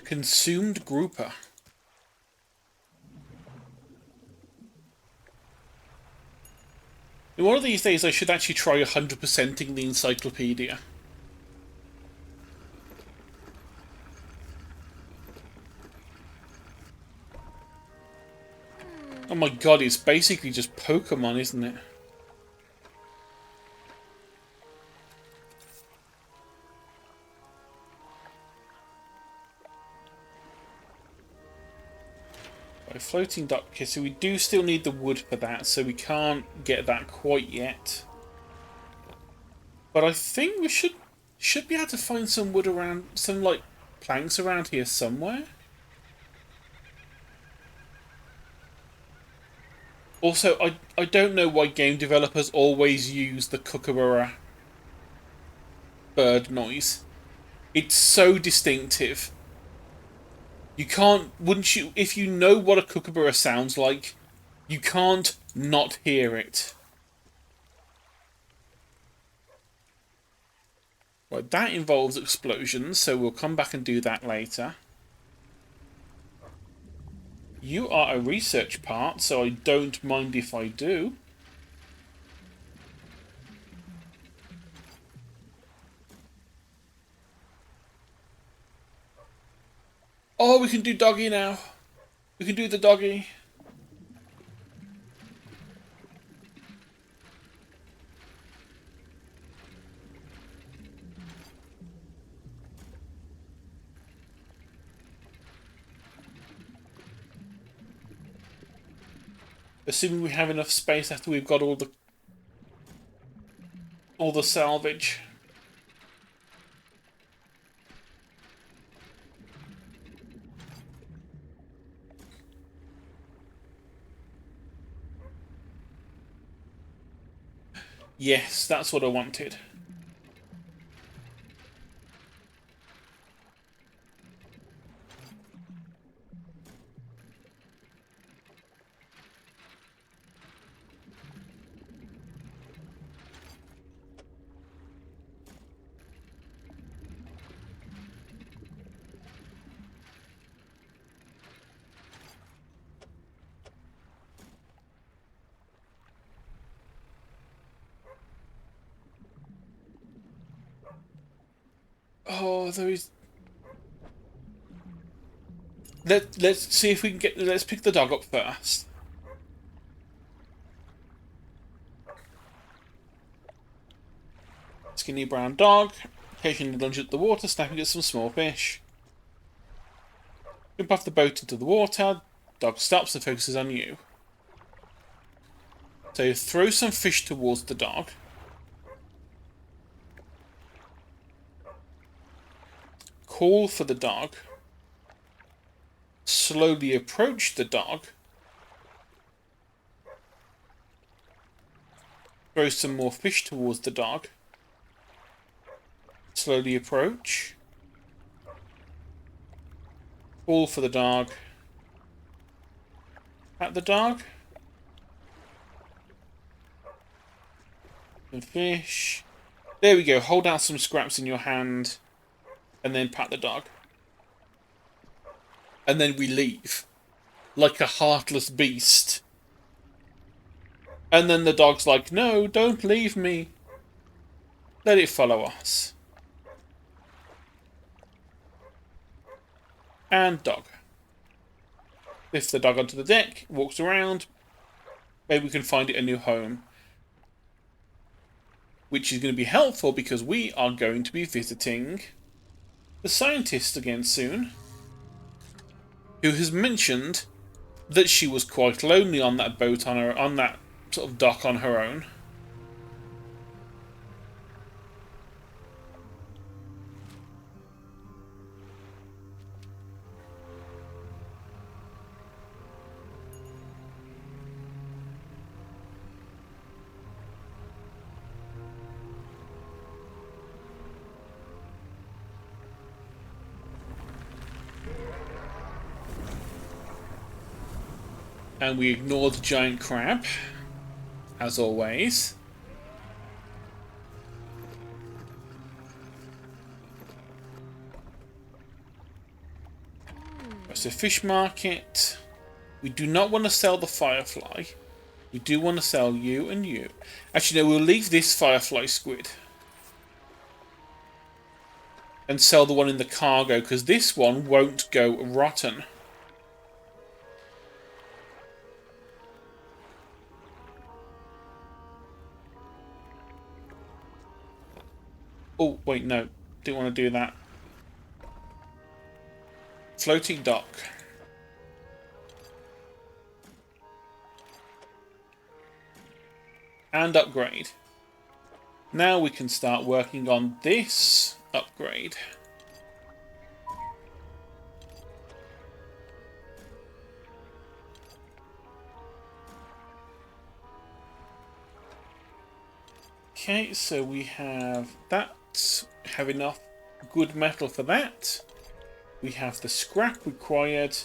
Consumed grouper. One of these days I should actually try 100%ing the encyclopedia. Oh my god, it's basically just Pokemon, isn't it? Right, floating duck. Okay, so we do still need the wood for that, so we can't get that quite yet. But I think we should be able to find some wood around, some like planks around here somewhere. Also, I don't know why game developers always use the kookaburra bird noise. It's so distinctive. You can't, wouldn't you, if you know what a kookaburra sounds like, you can't not hear it. Right, that involves explosions, so we'll come back and do that later. You are a research part, so I don't mind if I do. Oh, we can do doggy now. We can do the doggy. Assuming we have enough space after we've got all the salvage. Yes, that's what I wanted. Oh, there is... Let's see if we can get... Let's pick the dog up first. Skinny brown dog. Occasionally lunges at the water, snapping at some small fish. Jump off the boat into the water. Dog stops and focuses on you. So throw some fish towards the dog. Call for the dog. Slowly approach the dog. Throw some more fish towards the dog. Slowly approach. Call for the dog. Pat the dog. And fish. There we go. Hold out some scraps in your hand. And then pat the dog. And then we leave. Like a heartless beast. And then the dog's like, no, don't leave me. Let it follow us. And dog. Lift the dog onto the deck, walks around. Maybe we can find it a new home. Which is going to be helpful because we are going to be visiting the scientist again soon. Who has mentioned that she was quite lonely on that boat, on that sort of dock on her own. And we ignore the giant crab, as always. So fish market. We do not want to sell the firefly. We do want to sell you and you. Actually, no, we'll leave this firefly squid. And sell the one in the cargo, because this one won't go rotten. Oh, wait, no. Didn't want to do that. Floating dock. And upgrade. Now we can start working on this upgrade. Okay, so we have that. Have enough good metal for that. We have the scrap required.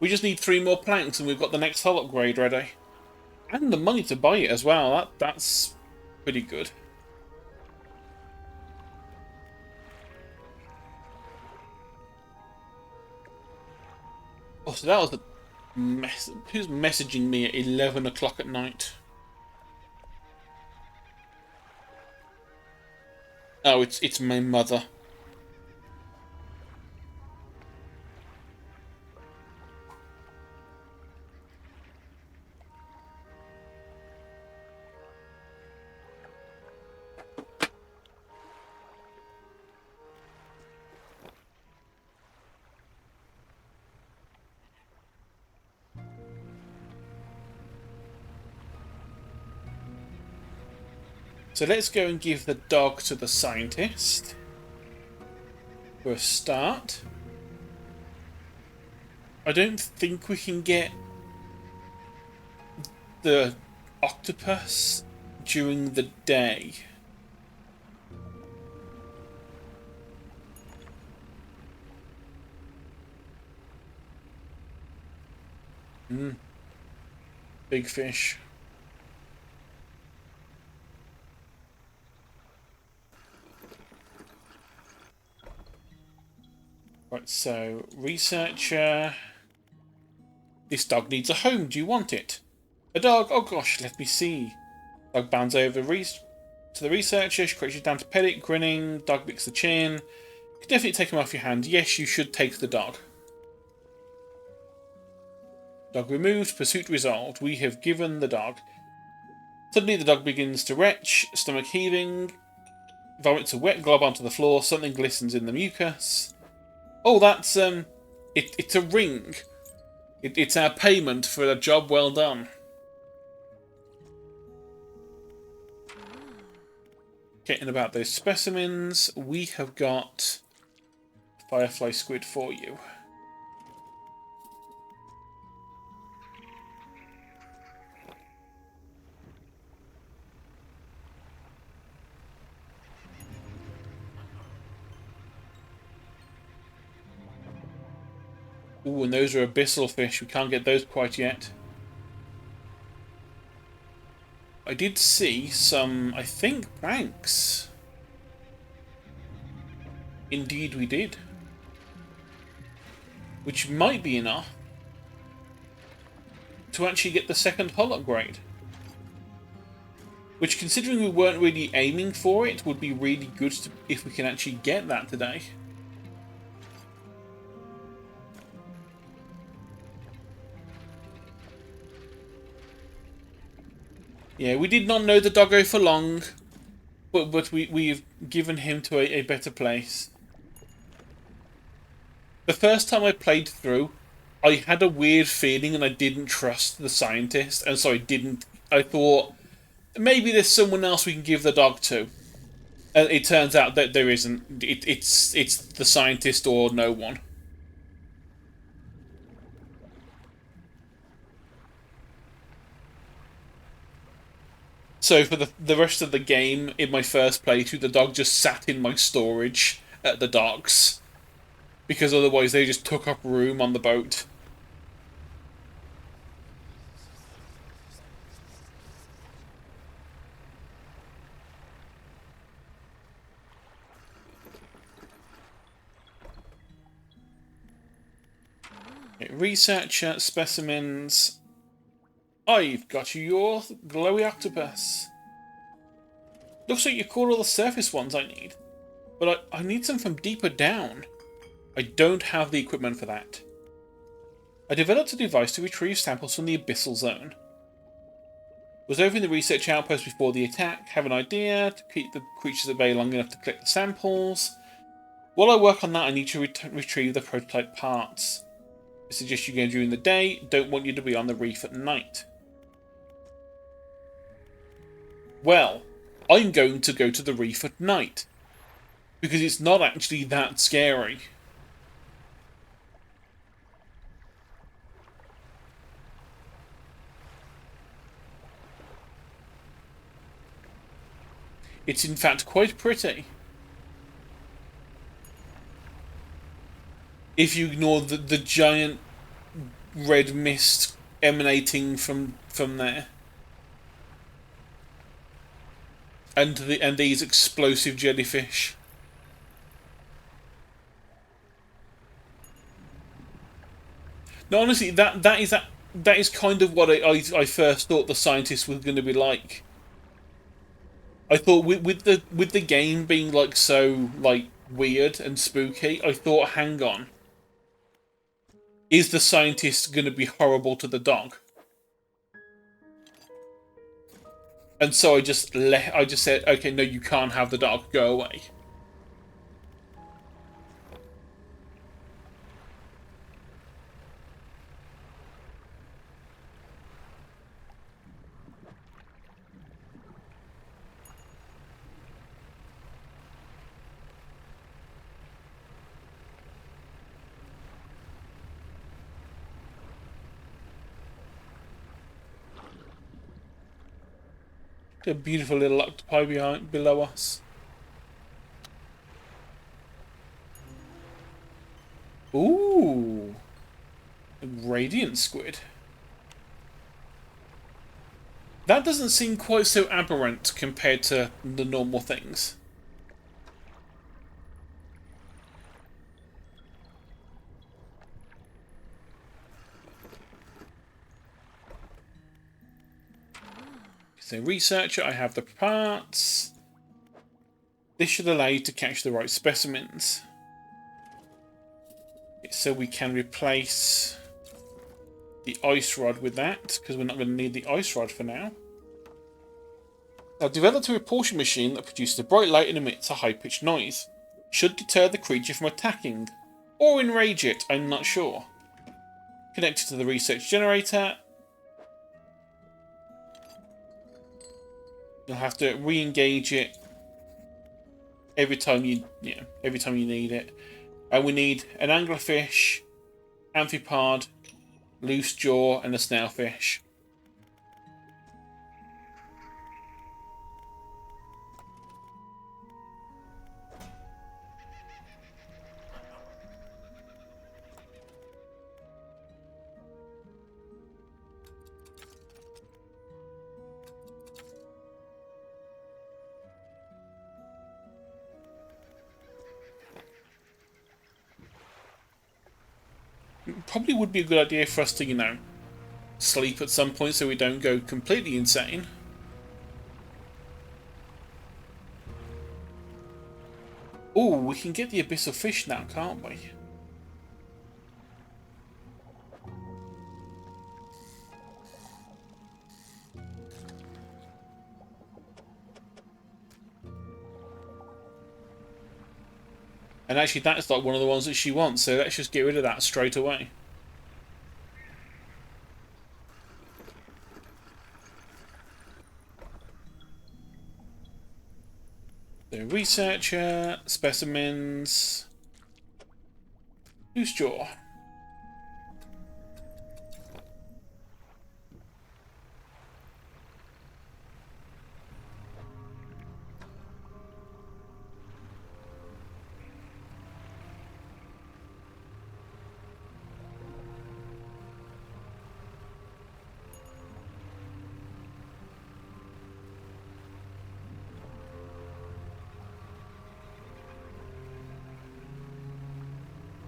We just need 3 more planks and we've got the next hull upgrade ready. And the money to buy it as well. That's pretty good. Oh, so that was the mess. Who's messaging me at 11 o'clock at night? Oh, it's my mother. So let's go and give the dog to the scientist. For a start. I don't think we can get the octopus during the day. Big fish. Right, so researcher. This dog needs a home. Do you want it? A dog? Oh gosh, let me see. Dog bounds over to the researcher. She creates down to pet it, grinning. Dog licks the chin. Definitely take him off your hand. Yes, you should take the dog. Dog removed, pursuit resolved. We have given the dog. Suddenly the dog begins to retch, stomach heaving, vomits a wet glob onto the floor, something glistens in the mucus. Oh, that's, it's a ring. It's our payment for a job well done. Getting about those specimens, we have got Firefly Squid for you. Ooh, and those are abyssal fish. We can't get those quite yet. I did see some, I think, planks. Indeed we did. Which might be enough to actually get the second hull upgrade. Which, considering we weren't really aiming for it, would be really good if we can actually get that today. Yeah, we did not know the doggo for long, but we've given him to a better place. The first time I played through, I had a weird feeling and I didn't trust the scientist, and so I thought, maybe there's someone else we can give the dog to. And it turns out that there isn't. It's the scientist or no one. So for the rest of the game, in my first playthrough, the dog just sat in my storage at the docks. Because otherwise they just took up room on the boat. Okay, researcher, specimens. I've got you your glowy octopus. Looks like you caught all the surface ones I need. But I need some from deeper down. I don't have the equipment for that. I developed a device to retrieve samples from the abyssal zone. Was over in the research outpost before the attack. Have an idea to keep the creatures at bay long enough to collect the samples. While I work on that, I need to retrieve the prototype parts. I suggest you go during the day. Don't want you to be on the reef at night. Well, I'm going to go to the reef at night. Because it's not actually that scary. It's in fact quite pretty. If you ignore the giant red mist emanating from there. And these explosive jellyfish. No, honestly, that is kind of what I first thought the scientist was going to be like. I thought with the game being like so like weird and spooky, I thought, hang on, is the scientist going to be horrible to the dog? And so I just said, okay, no, you can't have the dog. Go away. A beautiful little octopi below us. Ooh, a radiant squid. That doesn't seem quite so aberrant compared to the normal things. So researcher, I have the parts. This should allow you to catch the right specimens. So we can replace the ice rod with that, because we're not going to need the ice rod for now. I've developed a repulsion machine that produces a bright light and emits a high-pitched noise. Should deter the creature from attacking. Or enrage it, I'm not sure. Connected to the research generator. You'll have to re-engage it every time you need it. And we need an anglerfish, amphipod, loose jaw, and a snailfish. Probably would be a good idea for us to, you know, sleep at some point so we don't go completely insane. Oh, we can get the abyssal fish now, can't we? And actually that's like one of the ones that she wants, so let's just get rid of that straight away. The researcher, specimens, loose jaw.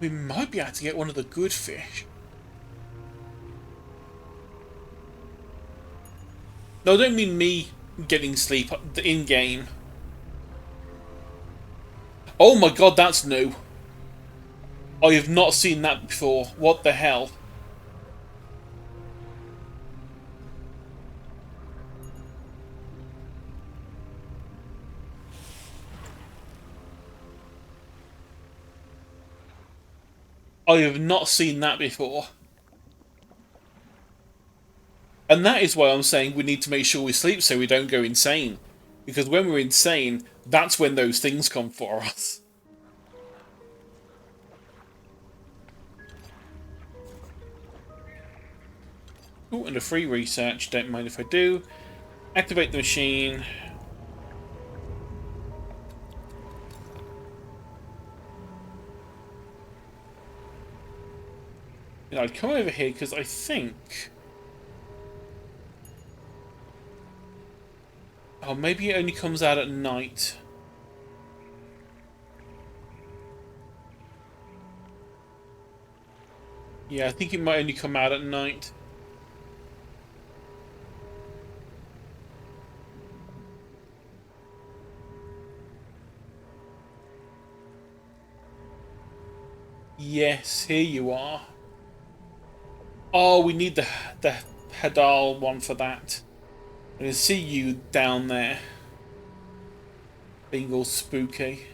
We might be able to get one of the good fish. No, I don't mean me getting sleep in-game. Oh my god, that's new. I have not seen that before. What the hell? I have not seen that before. And that is why I'm saying we need to make sure we sleep so we don't go insane. Because when we're insane, that's when those things come for us. Oh, and a free research, don't mind if I do. Activate the machine. And I'd come over here because I think... Oh, maybe it only comes out at night. Yeah, I think it might only come out at night. Yes, here you are. Oh, we need the Hadal one for that. I can see you down there. Being all spooky.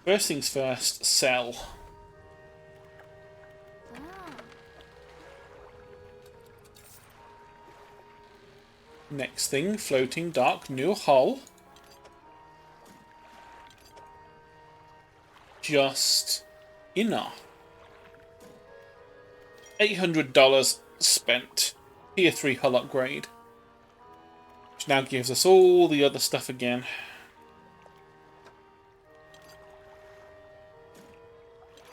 First things first, sell. Next thing, floating dark new hull. Just enough. $800 spent. Tier 3 hull upgrade. Which now gives us all the other stuff again.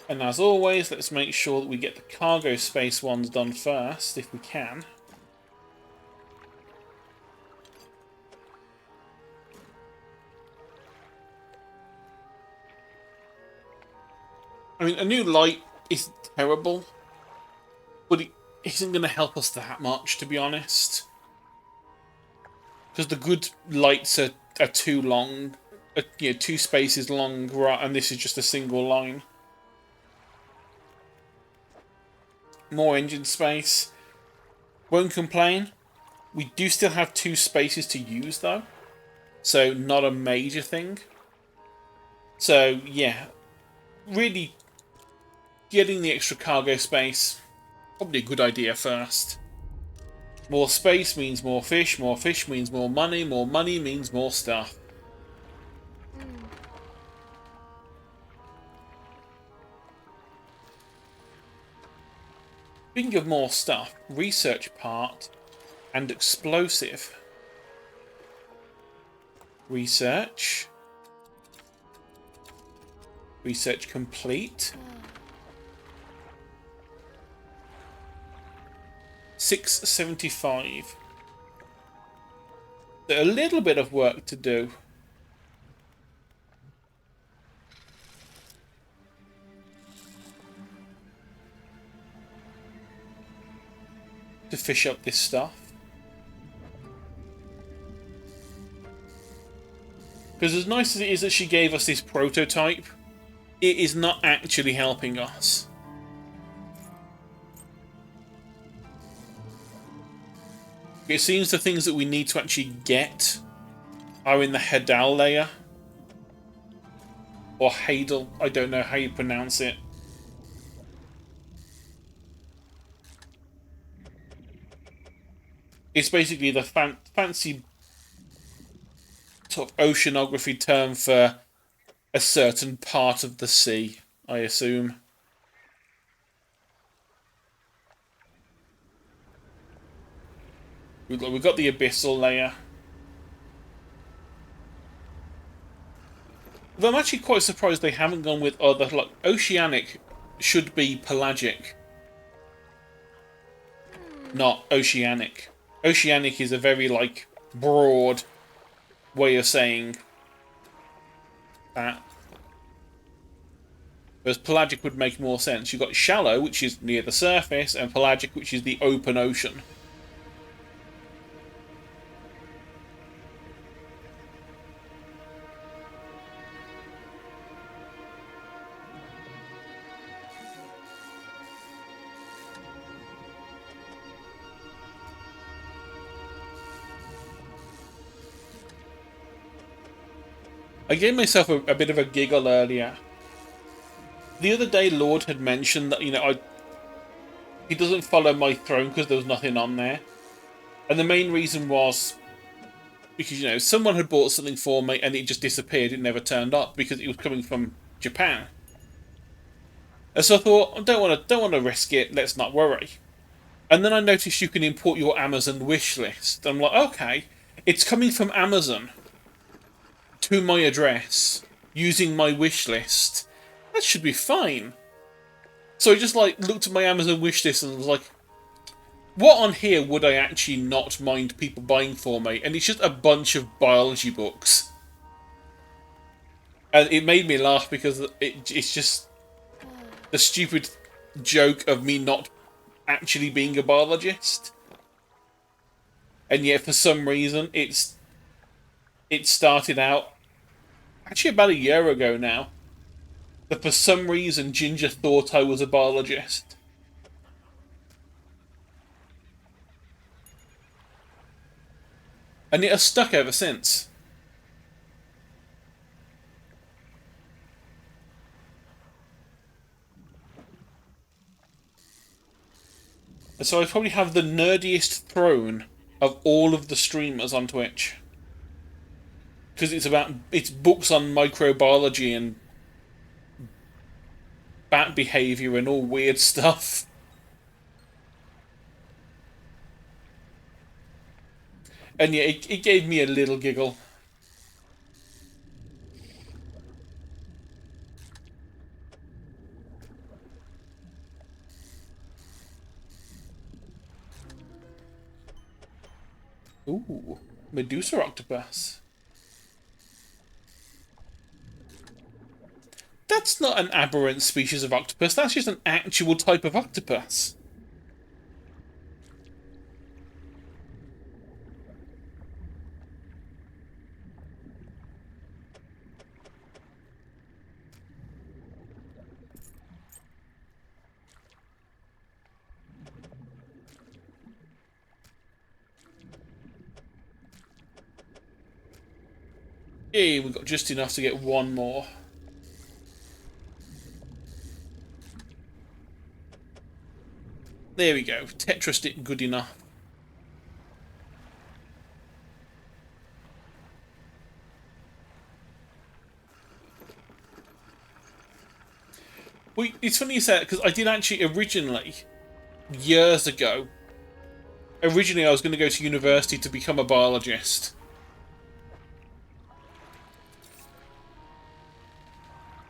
And as always, let's make sure that we get the cargo space ones done first, if we can. I mean, a new light isn't terrible, but it isn't going to help us that much, to be honest. Because the good lights are too long, you know, 2 spaces long, and this is just a single line. More engine space. Won't complain. We do still have 2 spaces to use, though. So, not a major thing. So, yeah. Really, getting the extra cargo space, probably a good idea first. More space means more fish means more money means more stuff. Speaking of more stuff, research part and explosive. Research. Research complete. 675. A little bit of work to do. To fish up this stuff. Because as nice as it is that she gave us this prototype, it is not actually helping us. It seems the things that we need to actually get are in the Hadal layer. Or Hadal, I don't know how you pronounce it. It's basically the fancy sort of oceanography term for a certain part of the sea, I assume. We've got the abyssal layer. Though I'm actually quite surprised they haven't gone with other, like, oceanic should be pelagic, not oceanic. Oceanic is a very, like, broad way of saying that. Whereas pelagic would make more sense. You've got shallow, which is near the surface, and pelagic, which is the open ocean. I gave myself a bit of a giggle earlier. The other day, Lord had mentioned that, you know, he doesn't follow my throne because there was nothing on there. And the main reason was because, you know, someone had bought something for me and it just disappeared. It never turned up because it was coming from Japan. And so I thought, I don't want to risk it. Let's not worry. And then I noticed you can import your Amazon wish list. I'm like, okay, it's coming from Amazon to my address using my wish list. That should be fine. So I just like looked at my Amazon wish list and was like, what on here would I actually not mind people buying for me? And it's just a bunch of biology books. And it made me laugh because it's just the stupid joke of me not actually being a biologist. And yet for some reason it started out actually about a year ago now. That for some reason Ginger thought I was a biologist. And it has stuck ever since. And so I probably have the nerdiest throne of all of the streamers on Twitch. Because it's books on microbiology and bat behaviour and all weird stuff. And yeah, it gave me a little giggle. Ooh, Medusa octopus. That's not an aberrant species of octopus, that's just an actual type of octopus. Hey, we got just enough to get one more. There we go. Tetra stick good enough. It's funny you say that, because I did actually originally, years ago, I was going to go to university to become a biologist.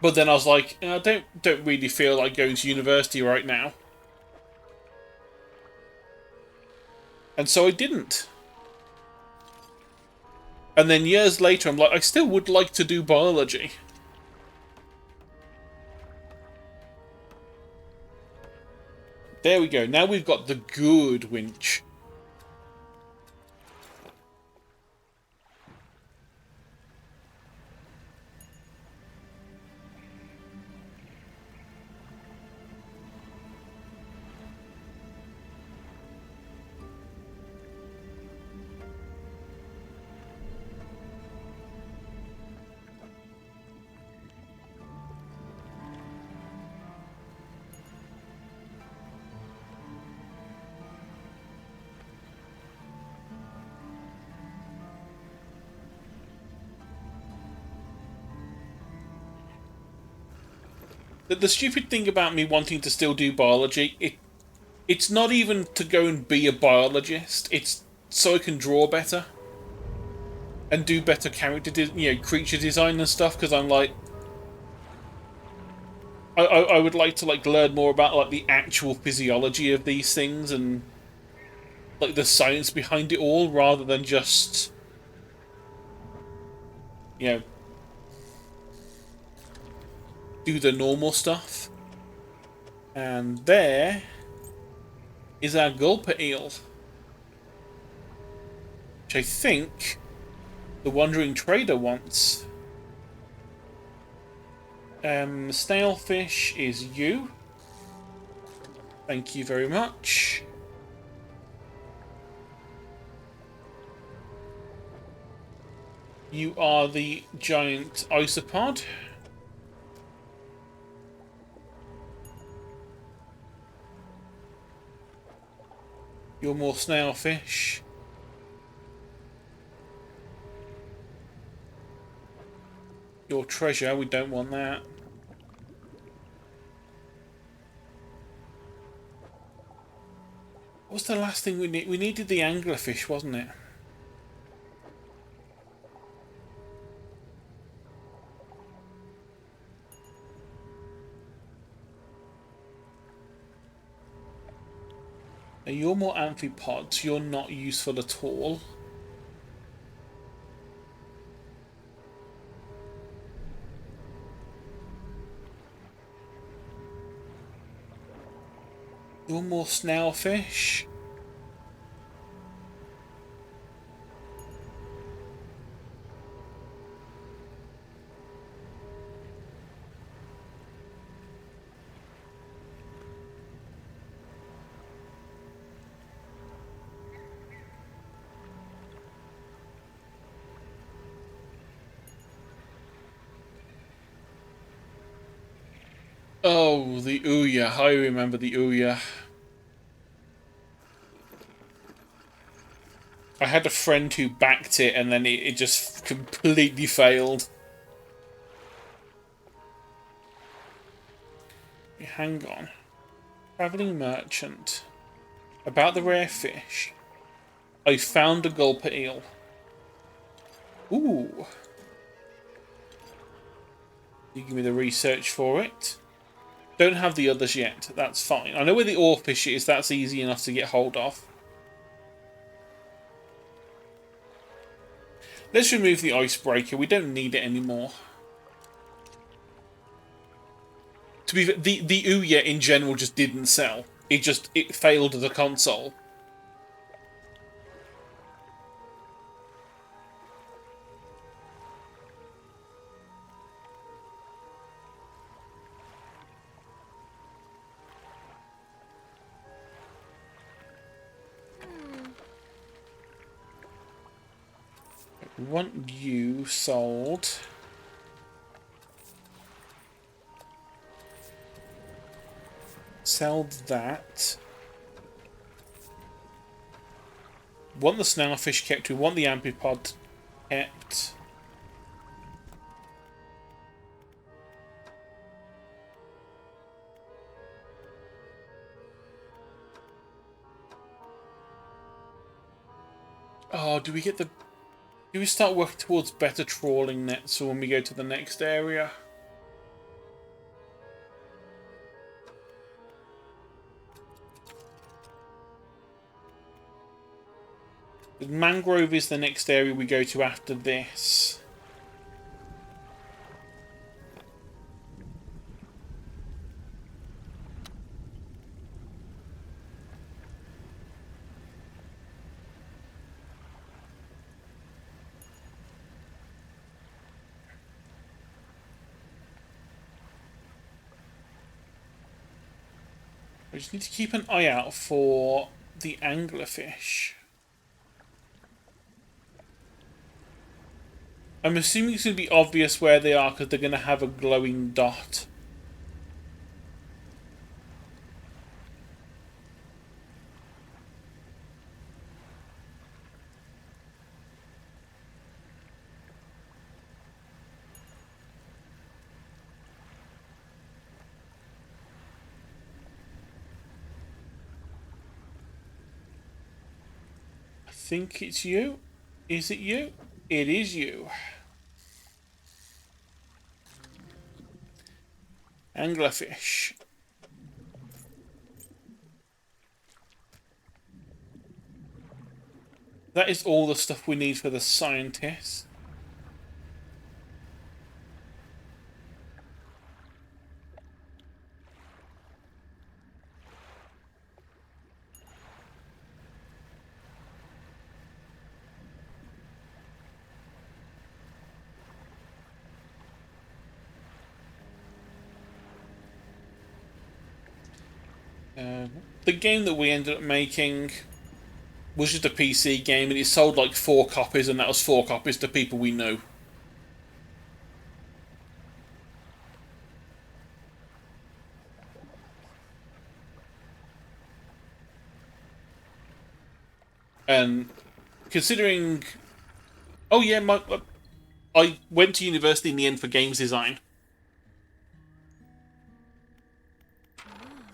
But then I was like, I don't really feel like going to university right now. And so I didn't. And then years later, I'm like, I still would like to do biology. There we go. Now we've got the good winch. The stupid thing about me wanting to still do biology, it's not even to go and be a biologist. It's so I can draw better and do better creature design and stuff. Because I'm like, I would like to learn more about the actual physiology of these things and the science behind it all, rather than just you know do the normal stuff. And there is our gulper eel, which I think the wandering trader wants. Snailfish is you. Thank you very much. You are the giant isopod. You're more snailfish. Your treasure, we don't want that. What's the last thing we need? We needed the anglerfish, wasn't it? Now you're more amphipods. You're not useful at all. You're more snailfish. Oh, the Ouya. I remember the Ouya. I had a friend who backed it and then it just completely failed. Hang on. Travelling merchant. About the rare fish. I found a gulper eel. Ooh. You give me the research for it. Don't have the others yet. That's fine. I know where the oarfish is. That's easy enough to get hold of. Let's remove the icebreaker. We don't need it anymore. To be the Ouya in general just didn't sell. It failed as a console. We want you sold. Sell that. Want the snailfish kept. We want the amphipods kept. Oh, do we get the... Do we start working towards better trawling nets when we go to the next area? Mangrove is the next area we go to after this. I just need to keep an eye out for the anglerfish. I'm assuming it's going to be obvious where they are because they're going to have a glowing dot. I think it's you. Is it you? It is you. Anglerfish. That is all the stuff we need for the scientists. The game that we ended up making was just a PC game, and it sold like 4 copies, and that was 4 copies to people we know. And considering... Oh yeah, I went to university in the end for games design.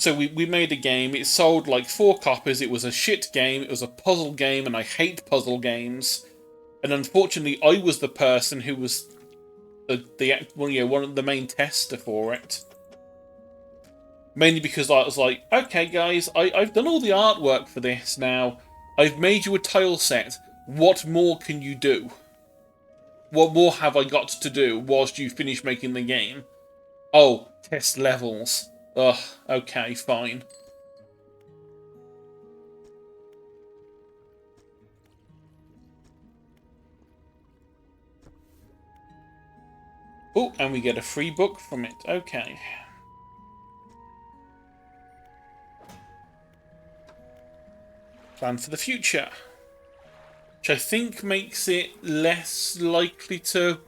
So we made a game, it sold like 4 copies, it was a shit game, it was a puzzle game, and I hate puzzle games. And unfortunately, I was the person who was one of the main tester for it. Mainly because I was like, okay guys, I've done all the artwork for this now. I've made you a tile set. What more can you do? What more have I got to do whilst you finish making the game? Oh, test levels. Ugh, okay, fine. Oh, and we get a free book from it. Okay. Plan for the future. Which I think makes it less likely to...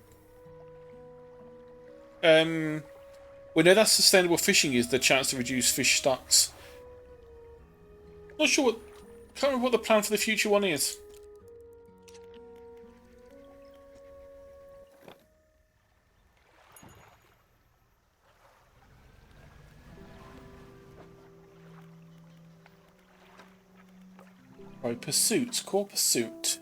We know that sustainable fishing is the chance to reduce fish stocks. Not sure what... Can't remember what the plan for the future one is. Right, pursuits. Core pursuit.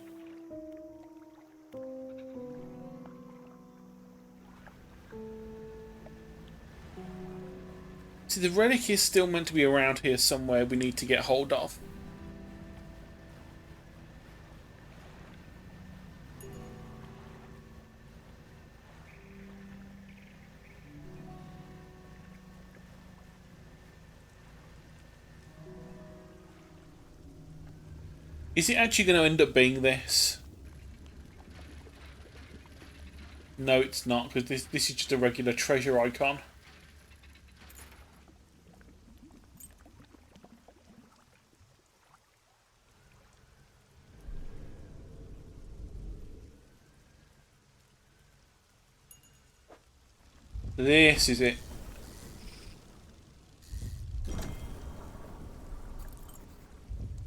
See, the relic is still meant to be around here somewhere we need to get hold of. Is it actually going to end up being this? No, it's not, because this is just a regular treasure icon. This is it.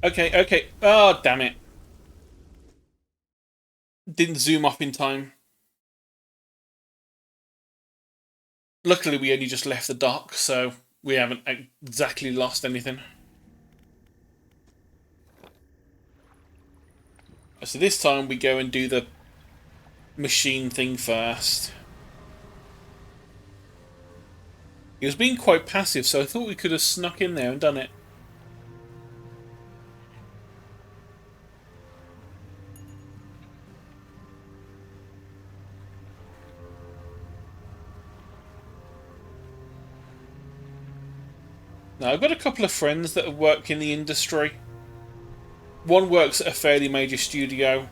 Okay, okay. Oh, damn it. Didn't zoom off in time. Luckily, we only just left the dock, so we haven't exactly lost anything. So this time we go and do the machine thing first. He was being quite passive, so I thought we could have snuck in there and done it. Now, I've got a couple of friends that work in the industry. One works at a fairly major studio.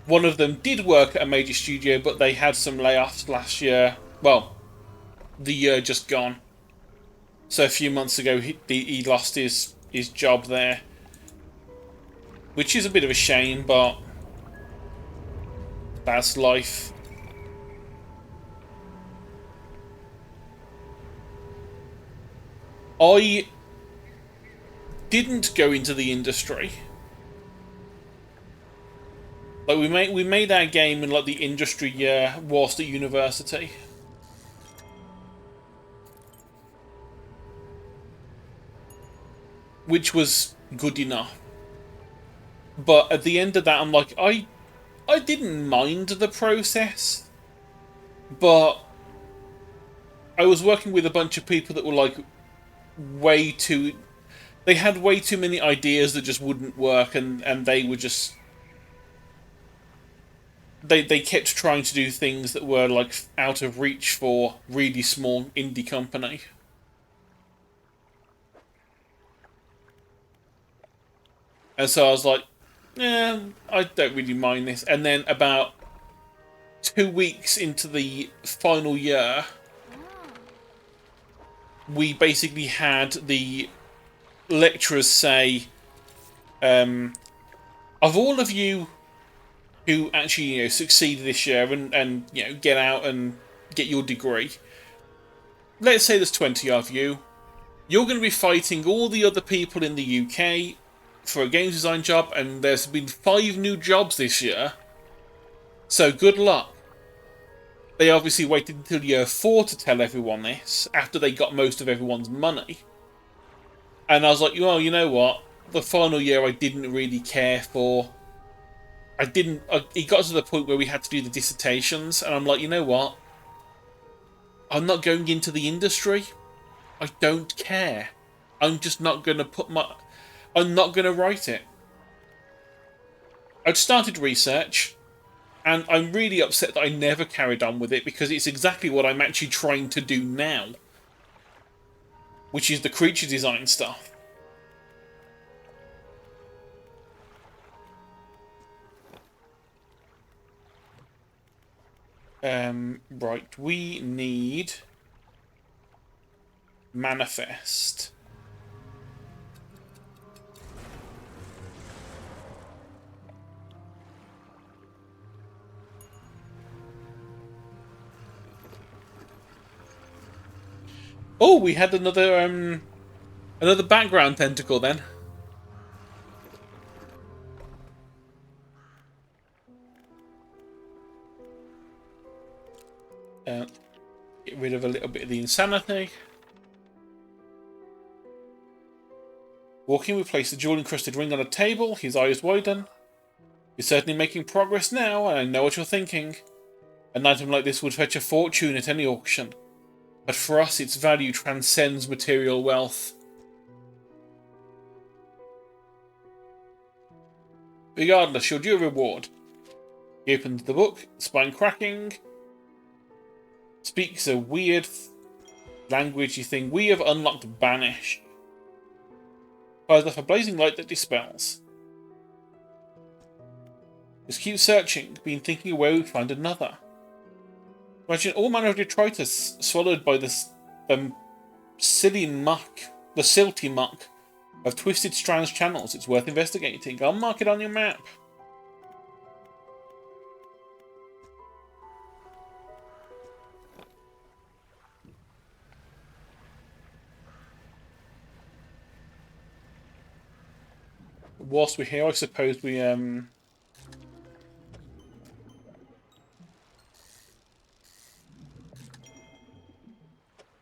One of them did work at a major studio, but they had some layoffs last year. Well, the year just gone. So a few months ago, he lost his job there. Which is a bit of a shame, but that's life. I didn't go into the industry. Like we made our game in like the industry year whilst at university. Which was good enough. But at the end of that I'm like, I didn't mind the process. But I was working with a bunch of people that were like way too... They had way too many ideas that just wouldn't work, and they were just... They kept trying to do things that were like out of reach for really small indie company. And so I was like, yeah, I don't really mind this. And then about 2 weeks into the final year, we basically had the lecturers say, of all of you who actually succeed this year and get out and get your degree, let's say there's 20 of you, you're going to be fighting all the other people in the UK for a games design job, and there's been 5 new jobs this year, so good luck. They obviously waited until year 4 to tell everyone this, after they got most of everyone's money. And I was like, well, you know what? The final year I didn't really care for. It got to the point where we had to do the dissertations, and I'm like, you know what? I'm not going into the industry. I don't care. I'm just not going to I'm not going to write it. I'd started research, and I'm really upset that I never carried on with it, because it's exactly what I'm actually trying to do now. Which is the creature design stuff. Right, we need manifest. Oh, we had another background tentacle then. Get rid of a little bit of the insanity. Walking, we place the jewel-encrusted ring on a table. His eyes widen. You're certainly making progress now, and I know what you're thinking. An item like this would fetch a fortune at any auction. But for us, its value transcends material wealth. Regardless, you're due a reward. He opens the book, spine cracking. Speaks a weird languagey thing. We have unlocked Banish. Fires off a blazing light that dispels. Just keep searching, been thinking where we find another. Imagine all manner of detritus swallowed by the silty muck of twisted strands channels. It's worth investigating. I'll mark it on your map. Whilst we're here, I suppose we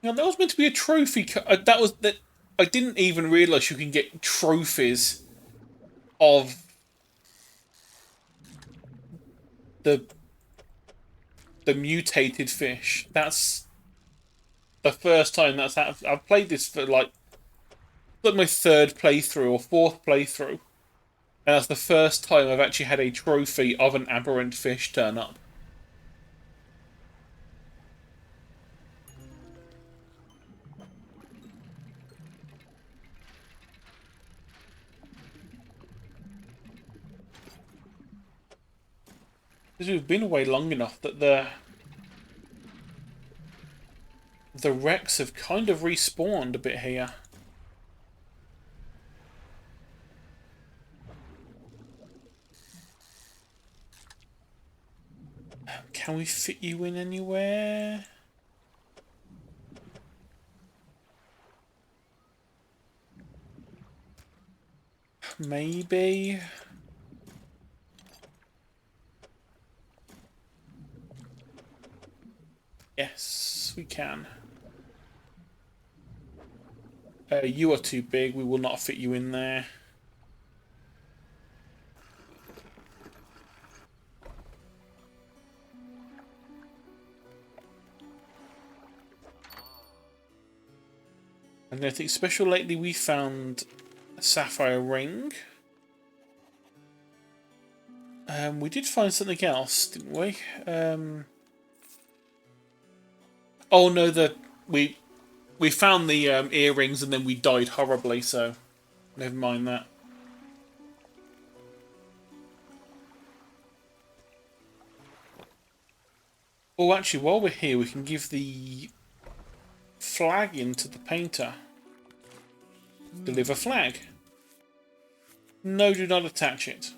You know, that was meant to be a trophy. That was that. I didn't even realise you can get trophies of the mutated fish. That's the first time that's happened. I've played this for like my third playthrough or fourth playthrough, and that's the first time I've actually had a trophy of an aberrant fish turn up. Because we've been away long enough that the wrecks have kind of respawned a bit here. Can we fit you in anywhere? Maybe. Yes, we can. You are too big. We will not fit you in there. And I think special lately we found a sapphire ring. We did find something else, didn't we? Oh no, we found the earrings and then we died horribly, so never mind that. Oh, actually, while we're here, we can give the flag into the painter. Deliver flag. No, do not attach it.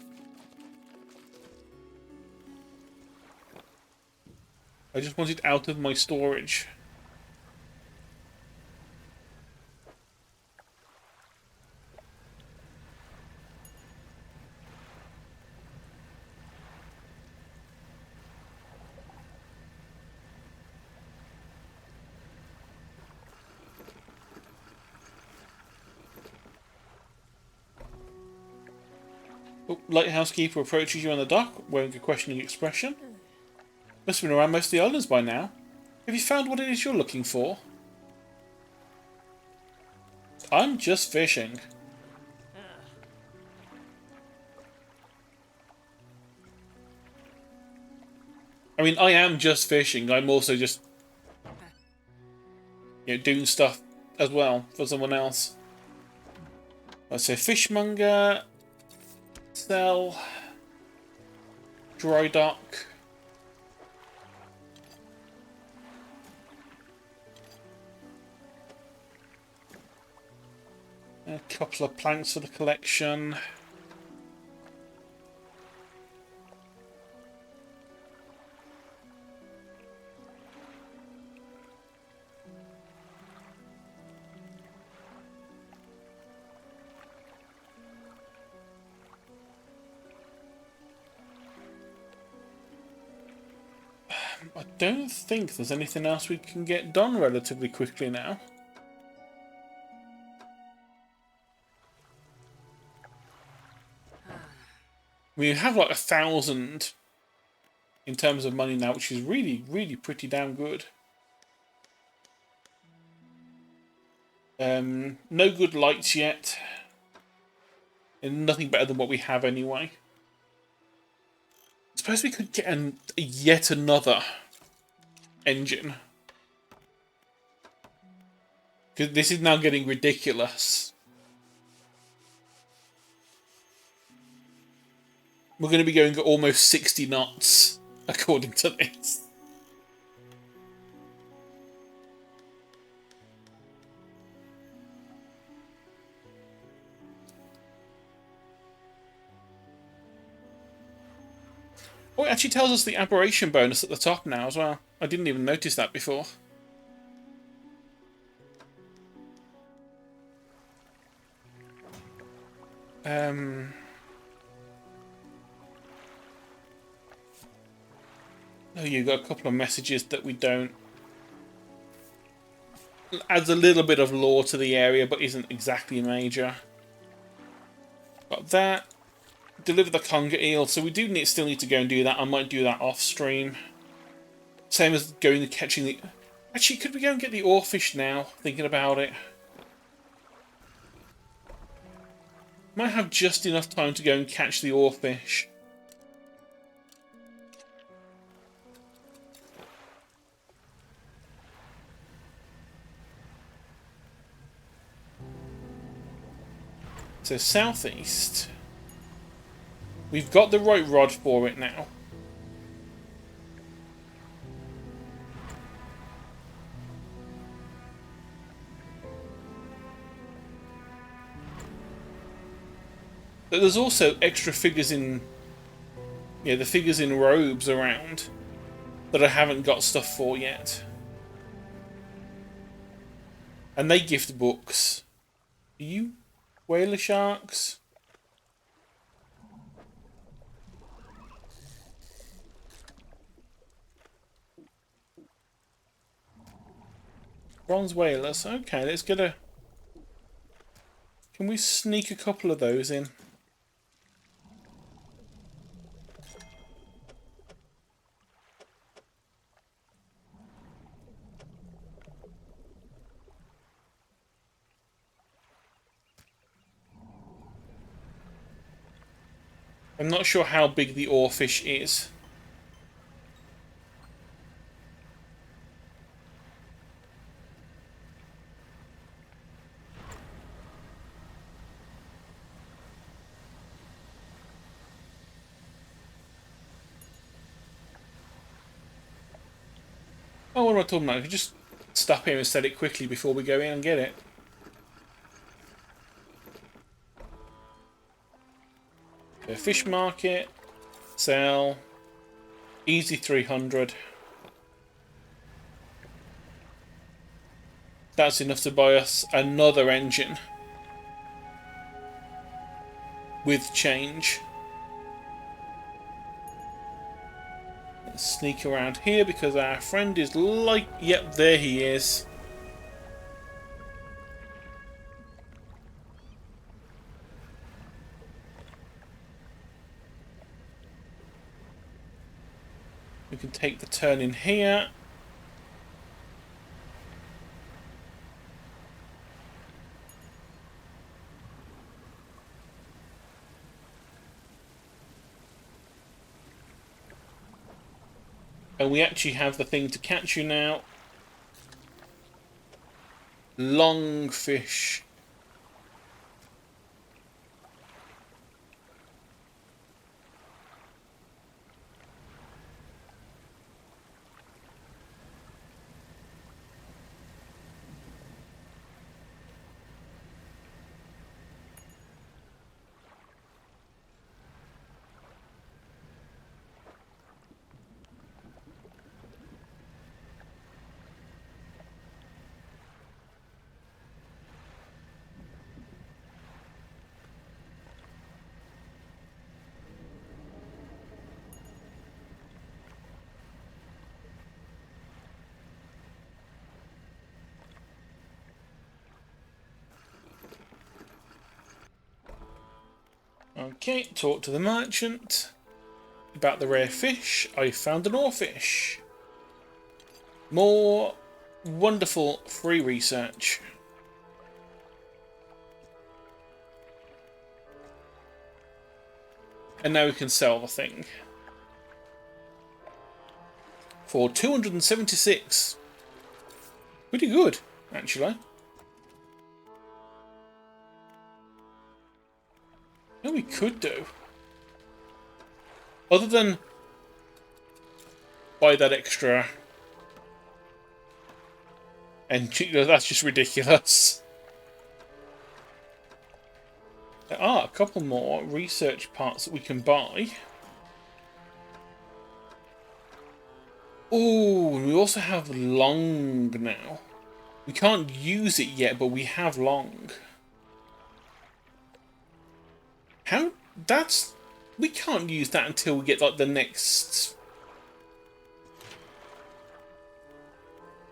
I just want it out of my storage. Oh, lighthouse keeper approaches you on the dock, wearing a questioning expression. Must have been around most of the islands by now. Have you found what it is you're looking for? I'm just fishing. I mean, I am just fishing. I'm also just, doing stuff as well for someone else. Let's say fishmonger, sell, dry dock. A couple of planks for the collection. I don't think there's anything else we can get done relatively quickly now. We have like 1,000 in terms of money now, which is really, really pretty damn good. No good lights yet. And nothing better than what we have anyway. I suppose we could get yet another engine. Because this is now getting ridiculous. We're going to be going at almost 60 knots, according to this. Oh, it actually tells us the aberration bonus at the top now as well. I didn't even notice that before. Oh, you got a couple of messages that we don't. Adds a little bit of lore to the area, but isn't exactly major. Got that. Deliver the conger eel, so we do still need to go and do that. I might do that off stream. Same as going and catching the. Actually, could we go and get the oarfish now? Thinking about it. Might have just enough time to go and catch the oarfish. So southeast. We've got the right rod for it now. But there's also extra figures in... Yeah, the figures in robes around that I haven't got stuff for yet. And they gift books. Are you whaler sharks? Bronze whalers. Okay, let's get a... Can we sneak a couple of those in? I'm not sure how big the oarfish is. Oh, what am I talking about? I could just stop here and set it quickly before we go in and get it. So fish market, sell, easy 300. That's enough to buy us another engine with change. Let's sneak around here because our friend is like... Yep, there he is. We can take the turn in here. And we actually have the thing to catch you now. Long fish. Okay, talk to the merchant about the rare fish. I found an oarfish. More wonderful free research. And now we can sell the thing. For 276. Pretty good, actually. What we could do, other than buy that extra, and that's just ridiculous. There are a couple more research parts that we can buy. Oh, we also have long now. We can't use it yet, but we have long. How? That's... We can't use that until we get, like, the next...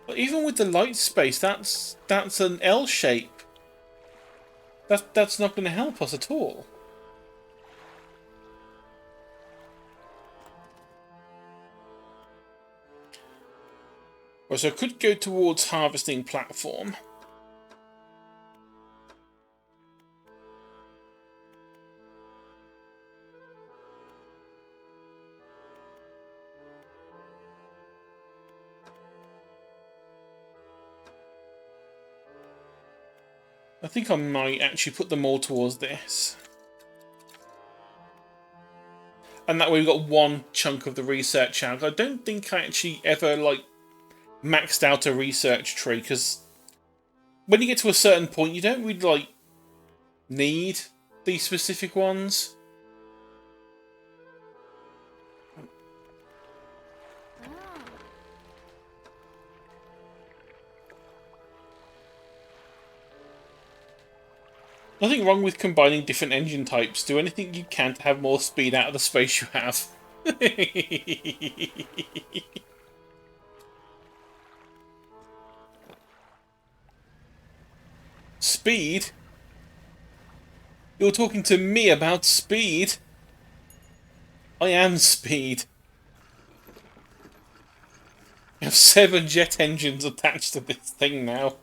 But even with the light space, that's an L shape. That's not going to help us at all. Well, so I could go towards harvesting platform. I think I might actually put them all towards this. And that way we've got one chunk of the research out. I don't think I actually ever, like, maxed out a research tree, because when you get to a certain point, you don't really, like, need these specific ones. Nothing wrong with combining different engine types. Do anything you can to have more speed out of the space you have. Speed? You're talking to me about speed? I am speed. I have 7 jet engines attached to this thing now.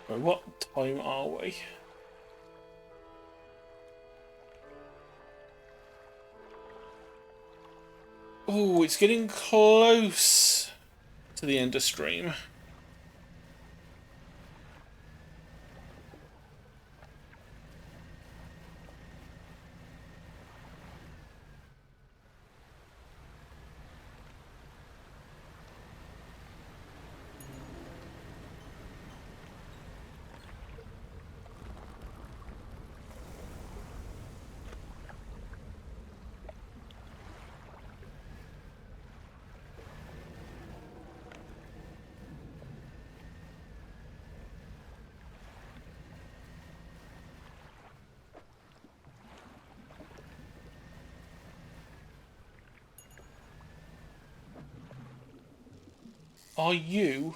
What time are we? Oh, it's getting close to the end of stream. Are you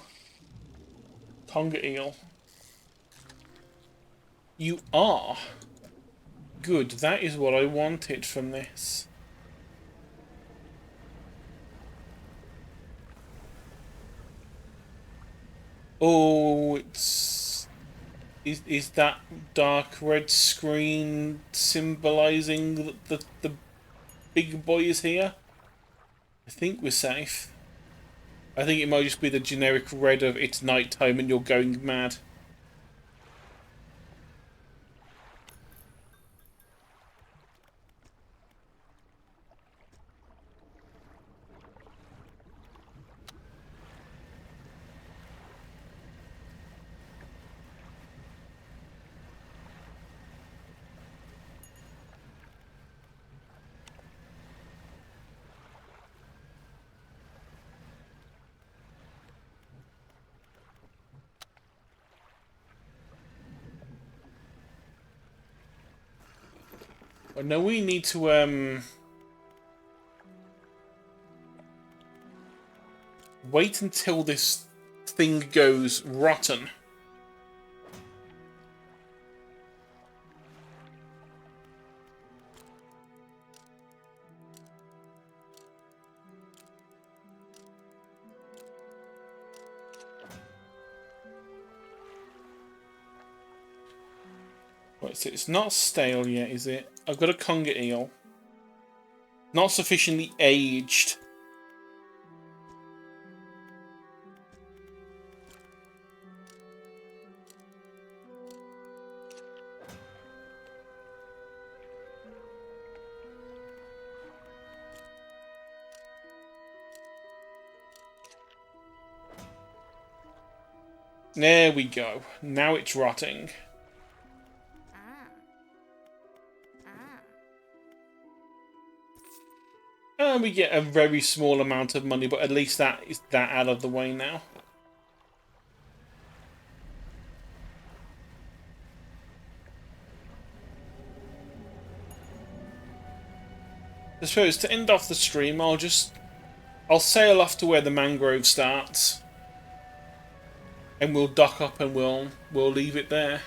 conger eel? You are. Good, that is what I wanted from this. Oh, it's... Is that dark red screen symbolising that the big boy is here? I think we're safe. I think it might just be the generic red of it's night time and you're going mad. I know we need to wait until this thing goes rotten. Right, so it's not stale yet, is it? I've got a conger eel. Not sufficiently aged. There we go. Now it's rotting. And we get a very small amount of money, but at least that is that out of the way now. I suppose to end off the stream, I'll sail off to where the mangrove starts, and we'll dock up and we'll leave it there.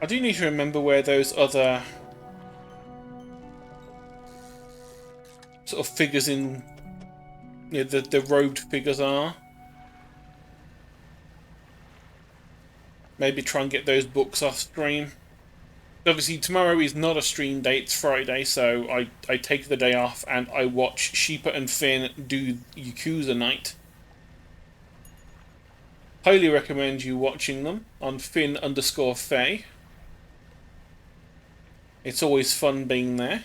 I do need to remember where those other sort of figures in, you know, the robed figures are. Maybe try and get those books off stream. Obviously tomorrow is not a stream date, it's Friday, so I take the day off and I watch Sheepa and Finn do Yakuza Night. Highly recommend you watching them on Finn_Faye. It's always fun being there.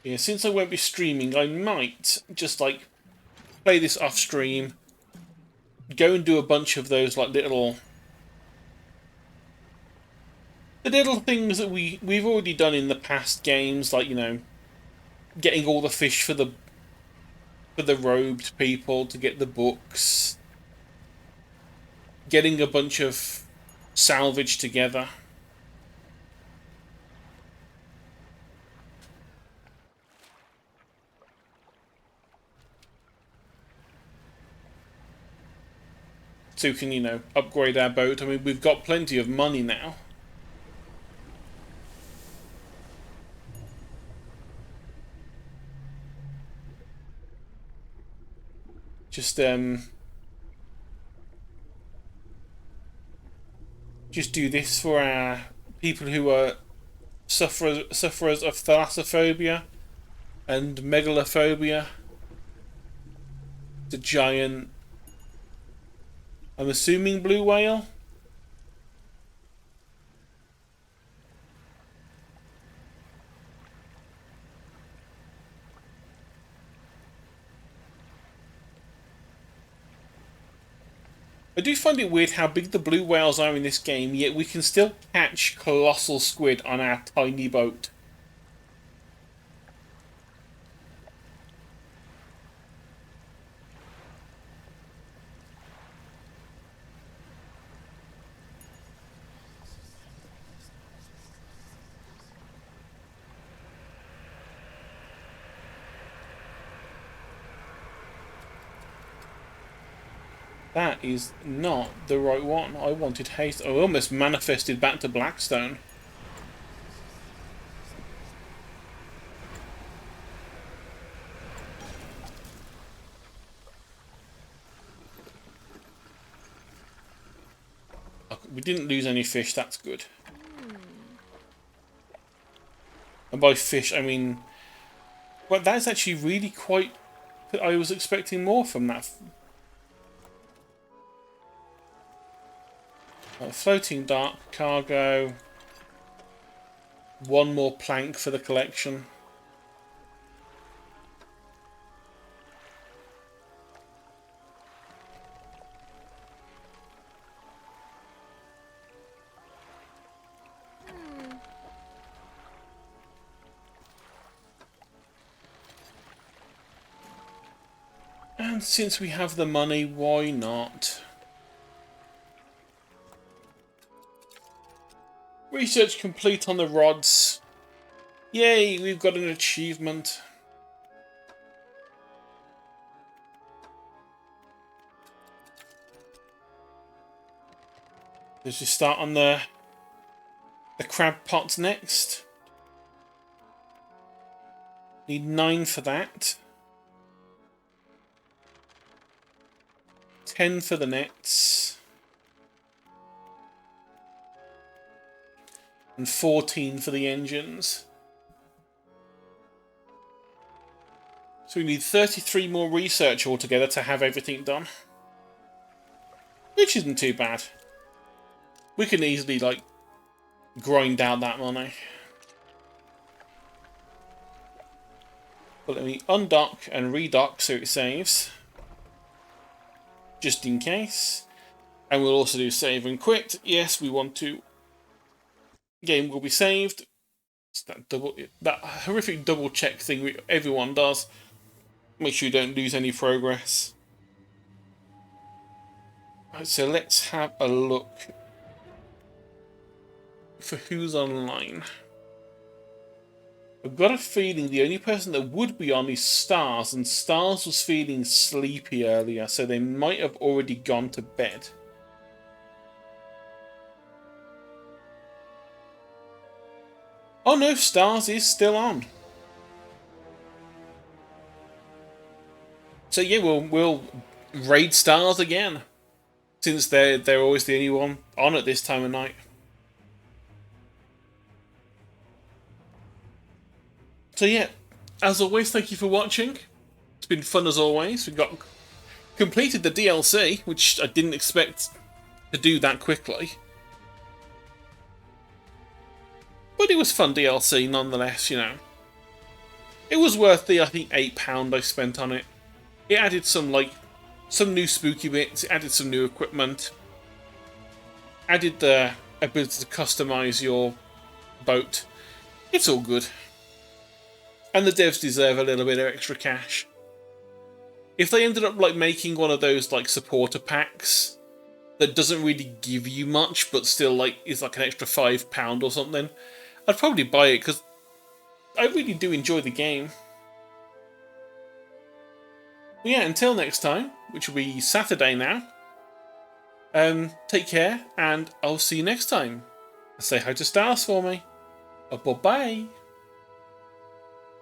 Yeah, since I won't be streaming, I might just like play this off stream, go and do a bunch of those like the little things that we've already done in the past games, like, you know, getting all the fish for the robed people to get the books, getting a bunch of salvage together. So we can, you know, upgrade our boat. I mean, we've got plenty of money now. Just do this for our people who are sufferers of thalassophobia and megalophobia. The giant, I'm assuming, blue whale. I do find it weird how big the blue whales are in this game, yet we can still catch colossal squid on our tiny boat. That is not the right one. I wanted haste. I almost manifested back to Blackstone. We didn't lose any fish, that's good. And by fish, I mean... Well, that's actually really quite... I was expecting more from that. Floating dark cargo. One more plank for the collection. And since we have the money, why not? Research complete on the rods. Yay, we've got an achievement. Let's just start on the crab pots next. Need 9 for that. 10 for the nets. And 14 for the engines. So we need 33 more research altogether to have everything done. Which isn't too bad. We can easily, like, grind out that money. But let me undock and redock so it saves. Just in case. And we'll also do save and quit. Yes, we want to. Game will be saved. It's that horrific double check thing everyone does. Make sure you don't lose any progress. Right, so let's have a look for who's online. I've got a feeling the only person that would be on is Stars, and Stars was feeling sleepy earlier, so they might have already gone to bed. Oh no, Stars is still on. So yeah, we'll raid Stars again, since they're always the only one on at this time of night. So yeah, as always, thank you for watching. It's been fun as always. We got completed the DLC, which I didn't expect to do that quickly. But it was fun DLC nonetheless, you know. It was worth the, I think, £8 I spent on it. It added some new spooky bits, it added some new equipment. Added the ability to customise your boat. It's all good. And the devs deserve a little bit of extra cash. If they ended up like making one of those like supporter packs that doesn't really give you much but still like is like an extra £5 or something, I'd probably buy it because I really do enjoy the game. But yeah, until next time, which will be Saturday now, take care and I'll see you next time. Say hi to Stars for me. Bye-bye.